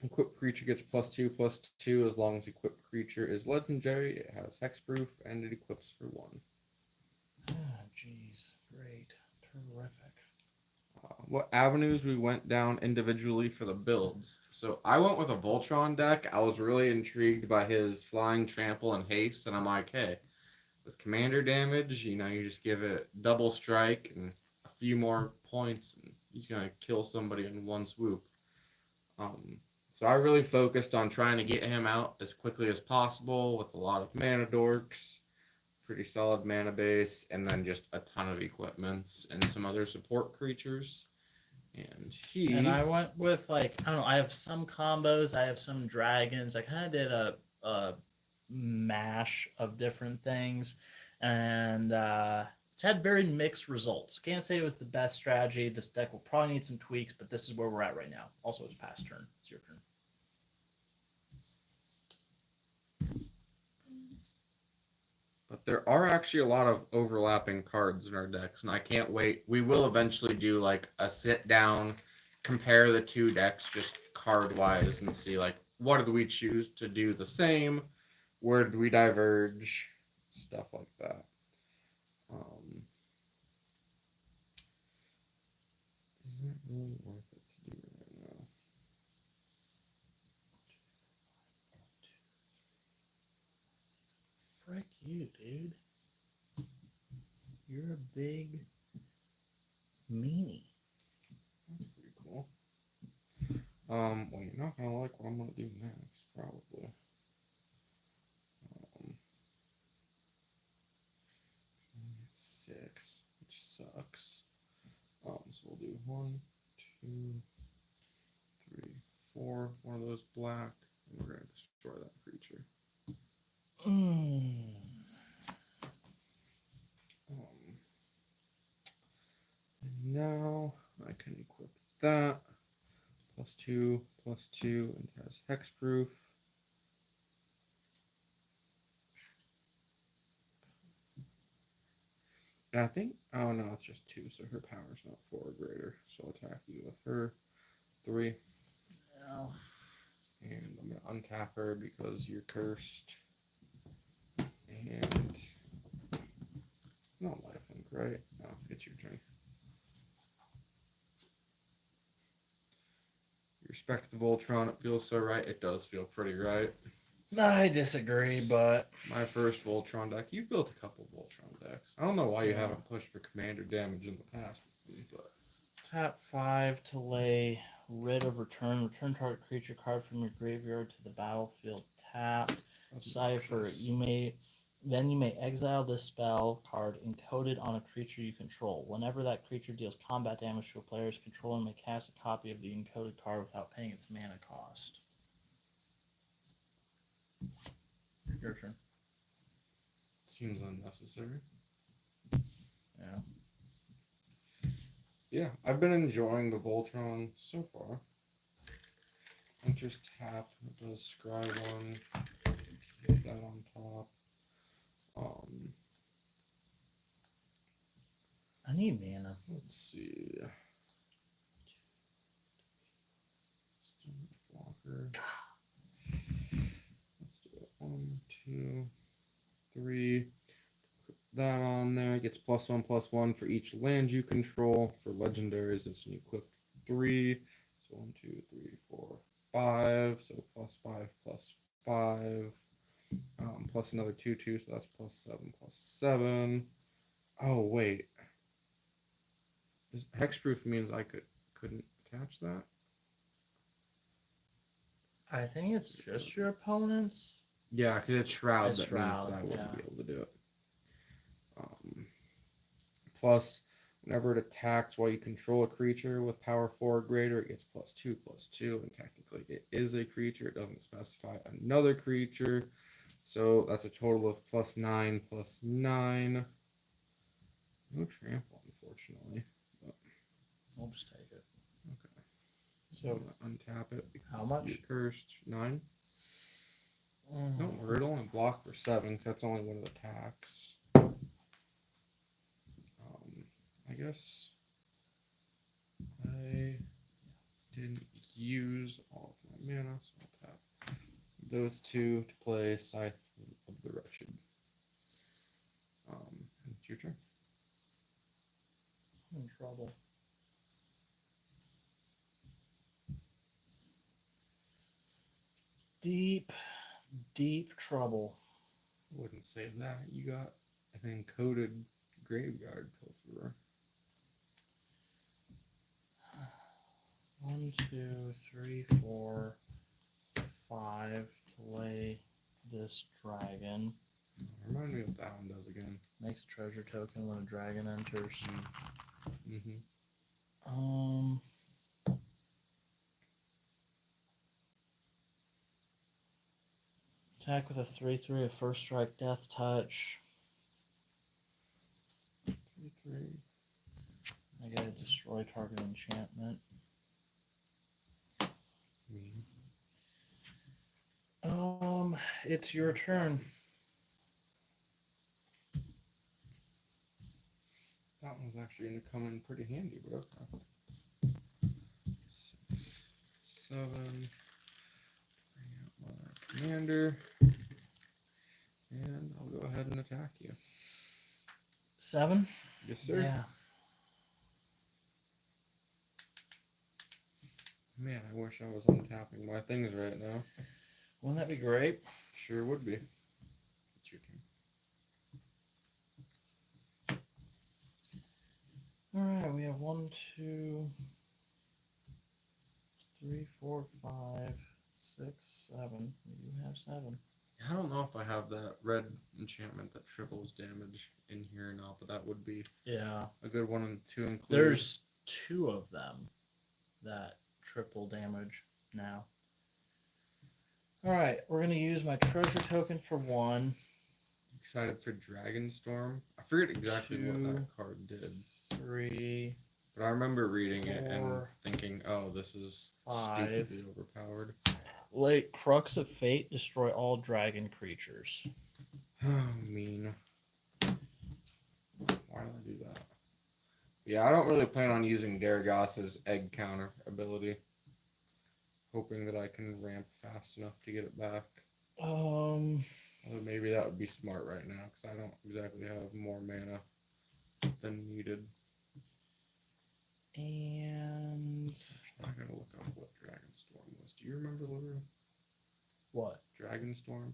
Equipped creature gets +2/+2 as long as equipped creature is legendary. It has hexproof, and it equips for 1. Jeez. Great. Terrific. What avenues we went down individually for the builds. So I went with a Voltron deck. I was really intrigued by his flying, trample, and haste, and I'm like, hey, with commander damage, you just give it double strike and a few more points, and he's gonna kill somebody in 1 swoop. So I really focused on trying to get him out as quickly as possible with a lot of mana dorks, pretty solid mana base, and then just a ton of equipments and some other support creatures. And I went with I don't know. I have some combos. I have some dragons. I kind of did a mash of different things, and it's had very mixed results. Can't say it was the best strategy. This deck will probably need some tweaks, but this is where we're at right now. Also, it's past turn. It's your turn. But there are actually a lot of overlapping cards in our decks, and I can't wait. We will eventually do a sit down, compare the 2 decks just card wise, and see what did we choose to do the same, where did we diverge, stuff like that. Isn't it really worth it to do right now? Frick you, dude. You're a big meanie. That's pretty cool. Well, you're not gonna like what I'm gonna do next, probably. 6, which sucks. So we'll do 1, 2, 3, 4. One of those black, and we're gonna destroy that creature. And now I can equip that. +2/+2, and it has hexproof. And I think, oh no, it's just 2, so her power's not 4 or greater. So I'll attack you with her 3. No. And I'm gonna untap her because you're cursed. And not lifelink, right? No, it's your turn. You respect the Voltron, it feels so right. It does feel pretty right. I disagree, but My first Voltron deck. You've built a couple Voltron decks. I don't know why you haven't pushed for commander damage in the past, but tap 5 to lay rid of return. Return target creature card from your graveyard to the battlefield tapped. Cipher. You may exile this spell card encoded on a creature you control. Whenever that creature deals combat damage to a player's controller, may cast a copy of the encoded card without paying its mana cost. Your turn. Seems unnecessary. Yeah. Yeah, I've been enjoying the Voltron so far. Enters tap, it does scry 1, put that on top. I need mana. Let's see. Walker. Let's do it. 1, 2, 3. Put that on there. It gets +1/+1 for each land you control. For legendaries, it's an equipped 3. So 1, 2, 3, 4, 5. So +5/+5. Plus another 2/2. So that's +7/+7. Oh wait. This hexproof means I couldn't attach that. I think it's just your opponents. Yeah, because it's shroud. It's That shroud, means that I wouldn't yeah. be able to do it. Plus, whenever it attacks while you control a creature with power 4 or greater, it gets +2/+2. And technically, it is a creature. It doesn't specify another creature. So that's a total of +9/+9. No trample, unfortunately. But, We'll just take it. okay. So I'm gonna untap it. Because how much? you're cursed 9. Don't worry, it'll only block for 7 because that's only one of the attacks. I guess I didn't use all of my mana, so I'll tap those 2 to play Scythe of the Wretched. It's your turn. I'm in trouble. Deep, deep trouble. Wouldn't say that. You got an encoded graveyard pilferer. 1, 2, 3, 4, 5 to lay this dragon. Remind me what that one does again. Makes a treasure token when a dragon enters. Mm-hmm. Attack with a 3/3, a first strike, death touch. 3/3. I gotta destroy target enchantment. Mean. It's your turn. That one's actually gonna come in pretty handy, bro. 6, 7. Bring out my commander. And I'll go ahead and attack you. 7? Yes, sir. Yeah. Man, I wish I was untapping my things right now. Wouldn't that be great? Sure would be. It's your turn. Alright, we have 1, 2, 3, 4, 5, 6, 7. We do have 7. I don't know if I have that red enchantment that triples damage in here or not, but that would be Yeah. a good one to include. There's 2 of them that triple damage now. Alright, we're going to use my treasure token for 1. Excited for Dragonstorm. I forget exactly what 2, that card did. 3, But I remember reading it and 4, thinking, oh, this is 5. stupidly overpowered. Late Crux of Fate, destroy all dragon creatures. Oh, mean. Why did I do that? Yeah, I don't really plan on using Daragos's egg counter ability. Hoping that I can ramp fast enough to get it back. Although maybe that would be smart right now, because I don't exactly have more mana than needed. And I gotta look up what Dragonstorm was. Do you remember, LaRue? what? Dragonstorm?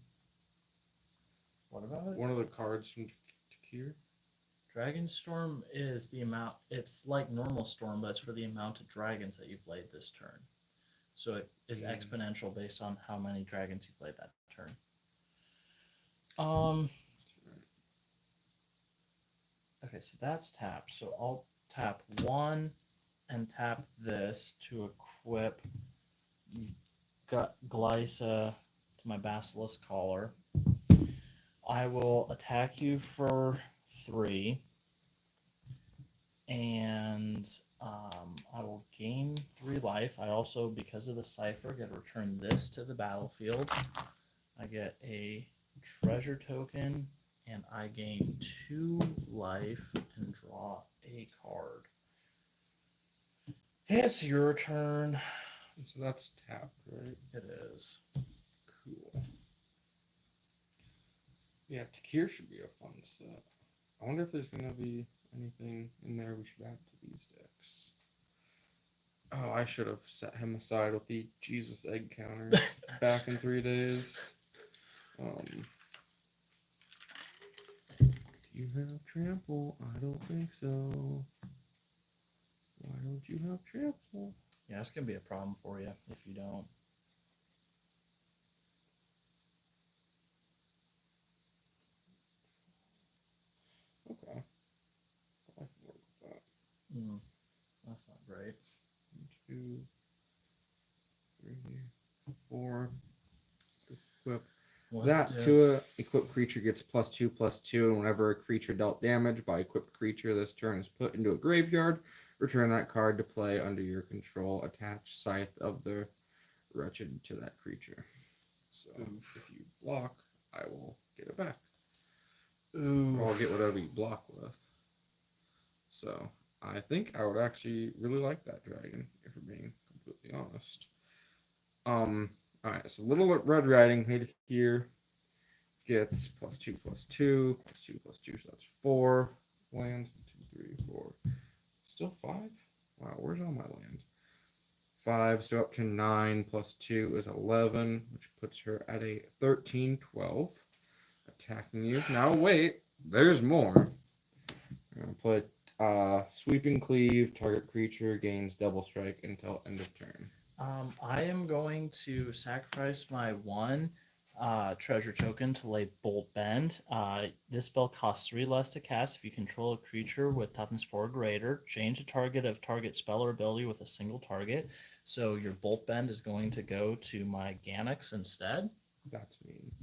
What about it? One of the cards from Takir? Dragonstorm is the amount, it's like normal storm, but it's for the amount of dragons that you played this turn. So it is exponential based on how many dragons you played that turn. Okay, so that's tap. So I'll tap 1 and tap this to equip Glysa to my Basilisk Collar. I will attack you for 3. And I will gain 3 life. I also, because of the cipher, get to return this to the battlefield. I get a treasure token and I gain 2 life and draw a card. It's your turn. So that's tapped, right? It is. Cool. Yeah, Takir should be a fun set. I wonder if there's going to be anything in there we should add to these decks. Oh, I should have set him aside with the Jesus egg counter back in 3 days. Do you have trample? I don't think so. Why don't you have trample? Yeah, it's going to be a problem for you if you don't. Okay. I can work with that. That's not great. 2, 3, 4. Equip. Let's That do- to a equipped creature gets +2/+2, and whenever a creature dealt damage by equipped creature this turn is put into a graveyard, return that card to play under your control. Attach Scythe of the Wretched to that creature. So if you block, I will get it back. Or I'll get whatever you block with. So I think I would actually really like that dragon, if we're being completely honest. Alright, so Little Red Riding Hood here gets +2/+2, +2/+2, so that's 4 lands. 1, 2, 3, 4. Still 5? Wow, where's all my land? 5, so up to 9 +2 is 11, which puts her at a 13/12. Attacking you. Now wait, there's more. I'm gonna put Sweeping Cleave, target creature gains double strike until end of turn. I am going to sacrifice my 1 treasure token to lay Bolt Bend. This spell costs 3 less to cast if you control a creature with toughness 4 or greater. Change the target of target spell or ability with a single target. So your Bolt Bend is going to go to my Ganax instead. That's mean.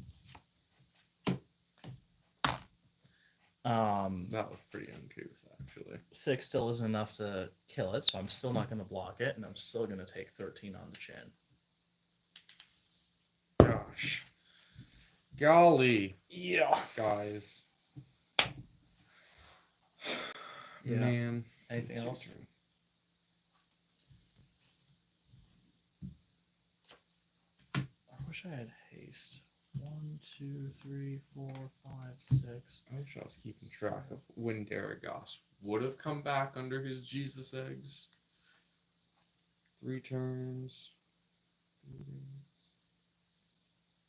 That was pretty uncouth, actually. 6 still isn't enough to kill it, so I'm still not going to block it, and I'm still going to take 13 on the chin. Gosh. Golly. Yeah. Guys. Yeah. Man. Anything It's your else? turn. I wish I had haste. 1, 2, 3, 4, 5, 6. I wish I was keeping track of when Daragos would have come back under his Jesus eggs. 3 turns. 3 days.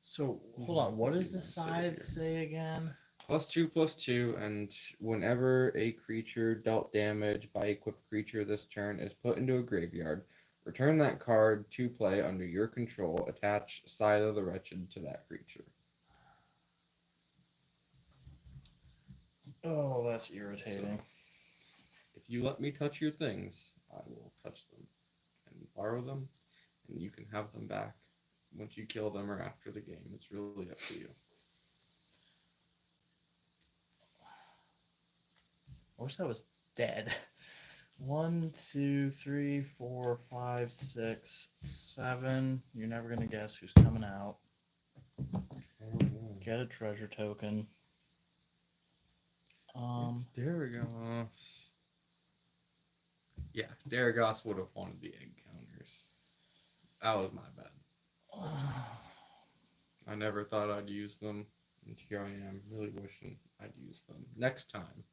So hold on, what does the scythe say again? +2/+2, and whenever a creature dealt damage by equipped creature this turn is put into a graveyard, return that card to play under your control. Attach Scythe of the Wretched to that creature. Oh, that's irritating. So, if you let me touch your things, I will touch them and borrow them, and you can have them back once you kill them or after the game. It's really up to you. I wish that was dead. 1, 2, 3, 4, 5, 6, 7. You're never gonna guess who's coming out. Get a treasure token. It's Daragos. Yeah, Daragos would have wanted the egg counters. That was my bad. I never thought I'd use them, and here I am, really wishing I'd use them next time.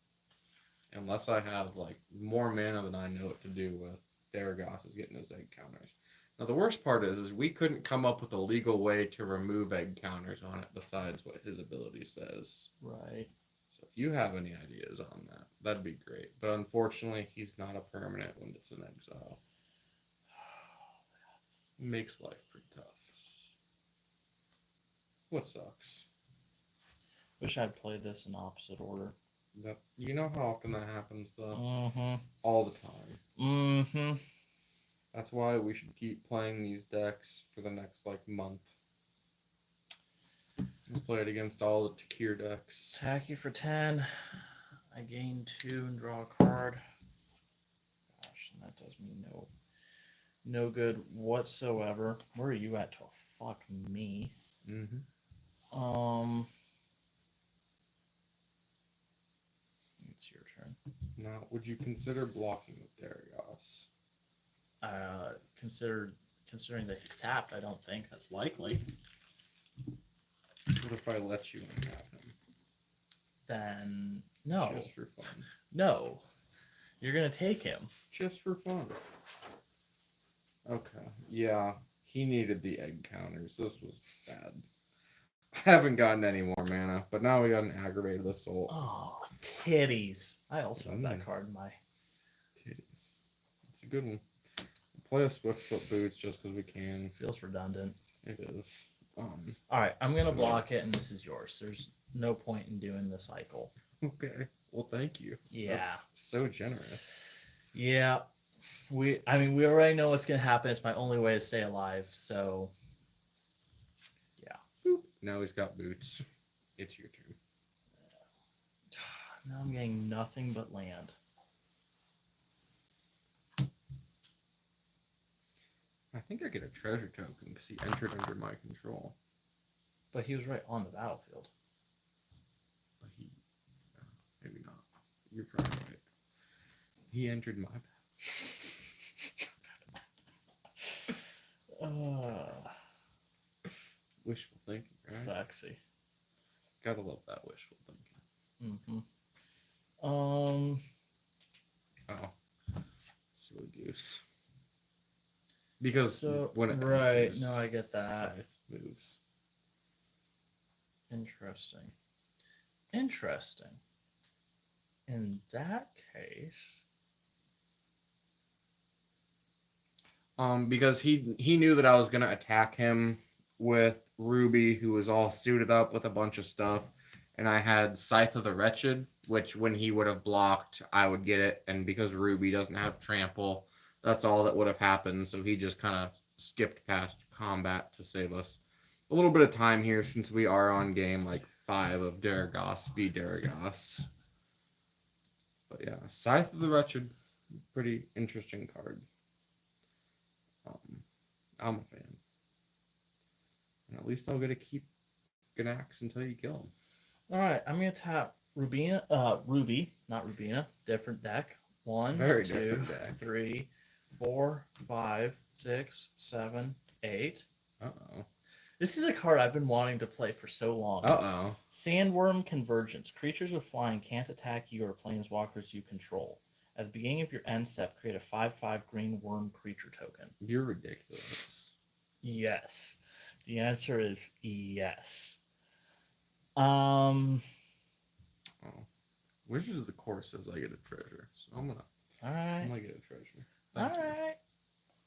Unless I have like more mana than I know what to do with, Daragos is getting his egg counters. Now the worst part is we couldn't come up with a legal way to remove egg counters on it besides what his ability says. Right. So if you have any ideas on that, that'd be great. But unfortunately, he's not a permanent when it's in exile. Makes life pretty tough. What sucks? Wish I'd played this in opposite order. That you know how often that happens though? Mm-hmm. All the time. Mm-hmm. That's why we should keep playing these decks for the next like month. We'll play it against all the Takir decks. Attack you for 10. I gain 2 and draw a card. Gosh, and that does me no good whatsoever. Where are you at to fuck me? Mm-hmm. it's your turn. Now, would you consider blocking with Daragos? Considering that he's tapped, I don't think that's likely. What if I let you untap him? Then no. Just for fun. No. You're gonna take him. Just for fun. Okay. Yeah. He needed the egg counters. This was bad. I haven't gotten any more mana, but now we got an aggravated assault. Oh, titties. I also have that Mm. card in my Titties. It's a good one. We'll play a Swiftfoot Boots just because we can. feels redundant. It is. Alright, I'm gonna block it and this is yours. There's no point in doing the cycle. Okay. Well, thank you. Yeah. That's so generous. Yeah. We already know what's gonna happen. It's my only way to stay alive, so Boop. Now he's got boots. It's your turn. now I'm getting nothing but land. I think I get a treasure token because he entered under my control. But he was right on the battlefield. But he, maybe not. You're probably right. He entered my wishful thinking, right? Sexy. Gotta love that wishful thinking. Mm-hmm. Oh, silly goose. Because when it right, enters, no, I get that. Scythe moves. Interesting. In that case, Because he knew that I was gonna attack him with Ruby, who was all suited up with a bunch of stuff, and I had Scythe of the Wretched, which when he would have blocked, I would get it, and because Ruby doesn't have trample, that's all that would have happened. So he just kind of skipped past combat to save us a little bit of time here, since we are on game like 5 of Daragos v Daragos. But yeah, Scythe of the Wretched, pretty interesting card. I'm a fan. And at least I'll get to keep Ganax until you kill him. alright, I'm gonna tap Ruby, not Rubina, different deck. 1, Very 2, different deck. 3, 4, 5, 6, 7, 8. Uh-oh. This is a card I've been wanting to play for so long. Uh-oh. Sandworm Convergence. Creatures with flying can't attack you or planeswalkers you control. At the beginning of your end step, create a 5/5 green worm creature token. You're ridiculous. Yes. The answer is yes. Oh. Wizards of the Course says I get a treasure. So I'm gonna Alright. get a treasure. Thank you. Alright.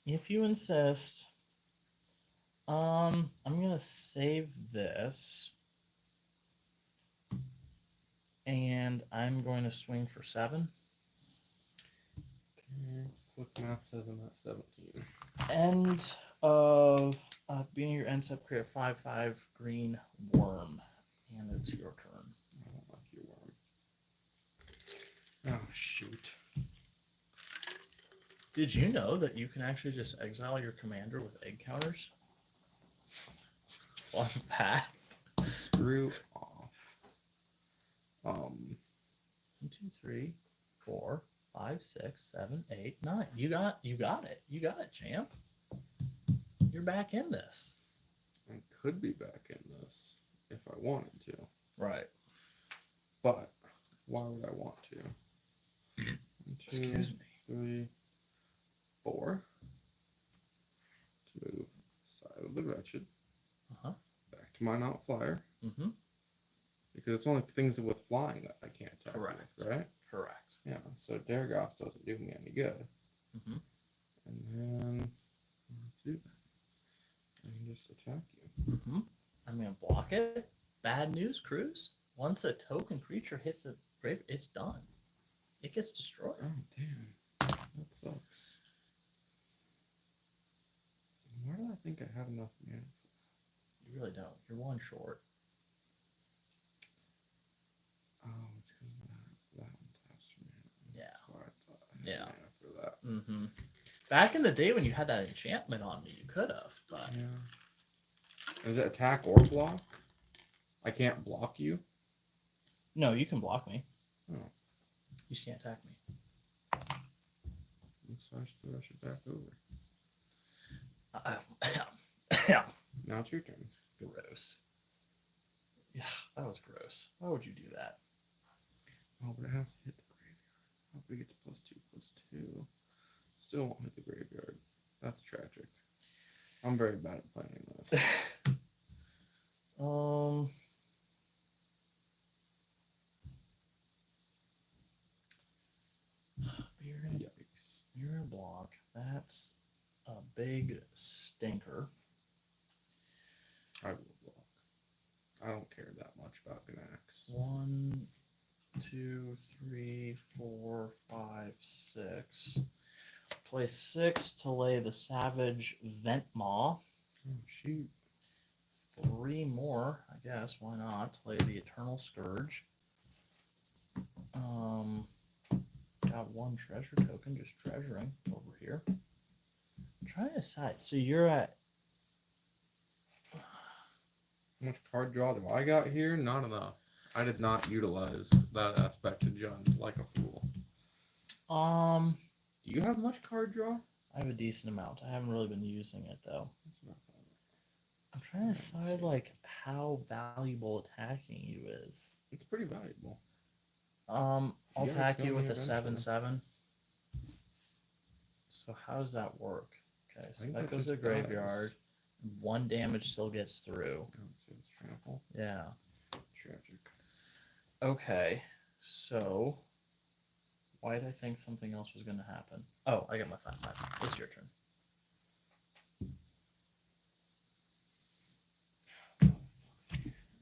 If you insist. I'm gonna save this. And I'm going to swing for 7. Okay. Quick math says I'm at 17. End of being your end step, create a 5/5 green worm. And it's your turn. I don't like your worm. Oh, shoot. Did you know that you can actually just exile your commander with egg counters? Fun fact. Screw off. 1, 2, 3, 4, 5, 6, 7, 8, 9. You got it. You got it, champ. You're back in this. I could be back in this if I wanted to. Right. But why would I want to? 1, 2, Excuse me. 3, 4. To move Side of the Wretched. Uh-huh. Back to my not flyer. Mm-hmm. Because it's only things with flying that I can't attack Correct. with, right? Correct. Yeah, so Daragos doesn't do me any good. Mm-hmm. And then let's do that. I can just attack you. Mm-hmm. I'm gonna block it. Bad news, Cruz. Once a token creature hits the grave, it's done. It gets destroyed. Oh, damn. That sucks. Where do I think I have enough mana? You really don't. You're one short. Oh, it's because that one taps for mana. Yeah. That's why I thought I had Yeah. mana for that. Mm-hmm. Back in the day when you had that enchantment on me, you could have, but Yeah. Is it attack or block? I can't block you? no, you can block me. Oh. You just can't attack me. Massage the rush it back over. Yeah. Now it's your turn. Gross. Yeah, that was gross. Why would you do that? Oh, but it has to hit the graveyard. Hope it gets +2/+2. Still won't hit the graveyard. That's tragic. I'm very bad at planning this. Yikes. Mirror block. That's a big stinker. I will block. I don't care that much about Ganax. 1, 2, 3, 4, 5, 6. Play 6 to lay the Savage Ventmaw. Oh, shoot. 3 more, I guess. Why not? Play the Eternal Scourge. Got 1 treasure token, just treasuring over here. I'm trying to decide. So you're at. How much card draw do I got here? Not enough. I did not utilize that aspect of Jund like a fool. Do you have much card draw? I have a decent amount. I haven't really been using it though. That's what I thought. I'm trying to decide like how valuable attacking you is. It's pretty valuable. I'll You gotta attack kill you me with a eventually. 7/7. So how does that work? Okay, so think that that goes to the just graveyard. dies. 1 damage still gets through. Oh, so it's trample. Yeah. Tragic. Okay, so why did I think something else was going to happen? Oh, I got my 5/5. It's your turn.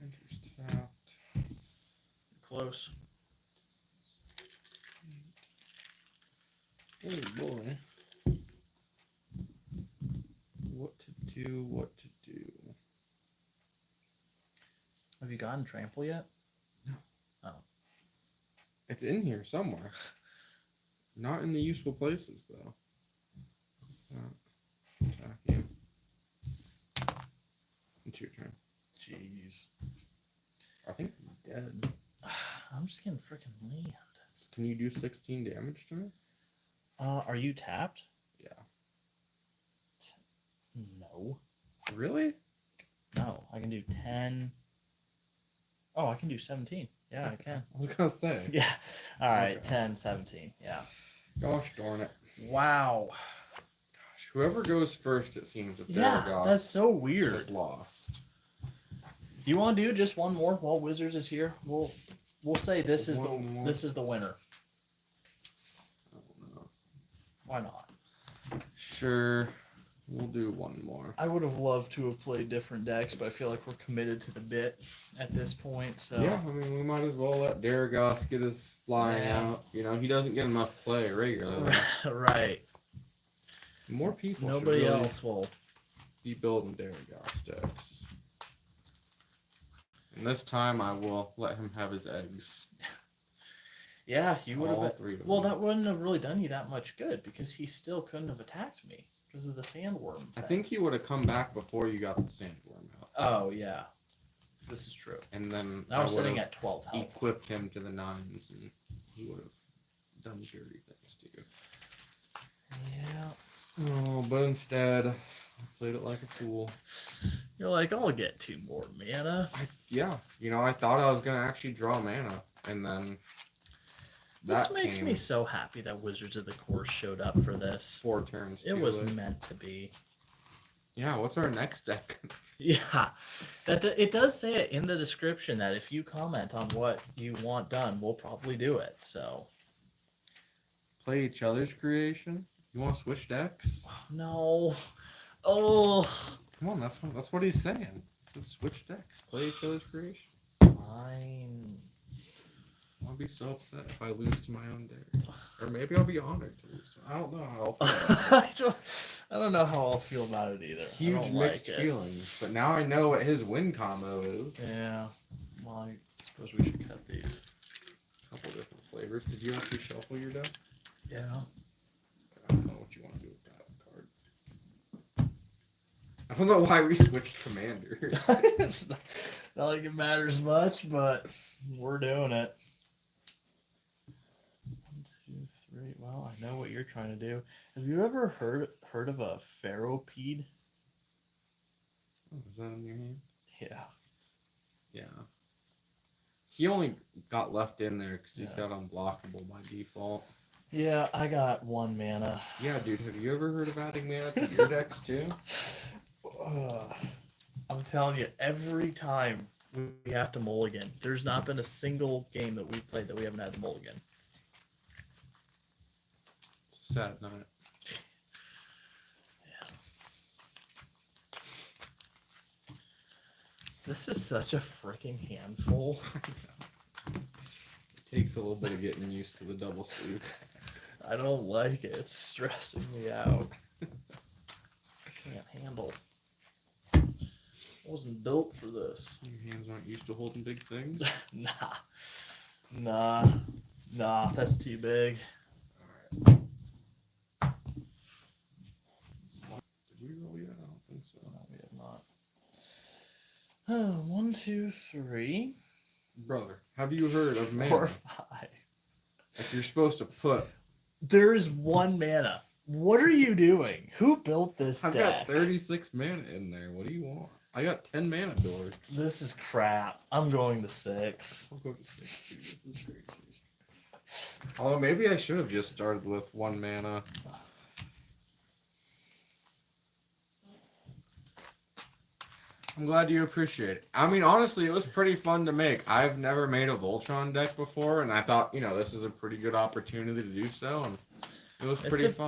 Intercept. Close. Oh boy. What to do, what to do. Have you gotten trample yet? No. Oh. It's in here somewhere. Not in the useful places though. Attack you. It's your turn. Jeez. I think I'm dead. I'm just getting freaking land. Can you do 16 damage to me? Are you tapped? Yeah. No. Really? No, I can do 10. Oh, I can do 17. Yeah, I can. I was gonna say. Yeah. All right, Okay. 10, 17. Yeah. Gosh darn it. Wow. Gosh, whoever goes first, it seems, with Yeah, Theranos that's so weird. has lost. Do you want to do just one more while Wizards is here? We'll say this is One more. this is the winner. I don't know. Why not? Sure. We'll do one more. I would have loved to have played different decks, but I feel like we're committed to the bit at this point. So Yeah, I mean, we might as well let Daragos get his flying Yeah. out. You know, he doesn't get enough play regularly. right. More people Nobody should really else will. be building Daragos decks. And this time I will let him have his eggs. Yeah, you would All have. 3 of Well, them. that wouldn't have really done you that much good because he still couldn't have attacked me because of the sandworm. I thing. think he would have come back before you got the sandworm out. Oh yeah, this is true. And then I was would sitting have at 12 health. equipped him to the 9s, and he would have done dirty things to you. Yeah. Oh, but instead, I played it like a fool. You're like, I'll get 2 more mana. Yeah, you know, I thought I was gonna actually draw mana, and then This that makes came me so happy that Wizards of the Course showed up for this. 4 turns. It too was late. meant to be. Yeah, what's our next deck? Yeah, it does say it in the description that if you comment on what you want done, we'll probably do it. So Play each other's creation. You want to switch decks? no, oh, Come on, that's what he's saying. He said switch decks. Play each other's creation. fine. I'll be so upset if I lose to my own deck, or maybe I'll be honored to lose. I don't know how. I don't know how I'll feel about it either. I Huge don't mixed like it. feelings, but now I know what his win combo is. Yeah. Well, I suppose we should cut these. A couple different flavors. Did you actually shuffle your deck? Yeah. I don't know what you want to do with that card. I don't know why we switched commanders. It's not like it matters much, but we're doing it. Well, I know what you're trying to do. Have you ever heard of a pharopede? Oh, is that in your hand? Yeah. Yeah. He only got left in there because he's Yeah. got unblockable by default. Yeah, I got 1 mana. Yeah, dude. Have you ever heard of adding mana to your decks too? I'm telling you, every time we have to mulligan, there's not been a single game that we've played that we haven't had to mulligan. It's a sad night. This is such a freaking handful. It takes a little bit of getting used to the double sleeve. I don't like it. It's stressing me out. I can't handle. I wasn't built for this. Your hands aren't used to holding big things. Nah, that's too big. Alright. Did we roll yet? I don't think so. No, we have not. Oh, 1, 2, 3, Brother, have you heard of 4, mana? 5. Like you're supposed to put. There is 1 mana. What are you doing? Who built this I've deck? got 36 mana in there. What do you want? I got 10 mana doors. This is crap. I'm going to 6. I'll go to 6, dude. This is crazy. Although maybe I should have just started with 1 mana. I'm glad you appreciate it. I mean, honestly, it was pretty fun to make. I've never made a Voltron deck before, and I thought, this is a pretty good opportunity to do so, and it was pretty fun.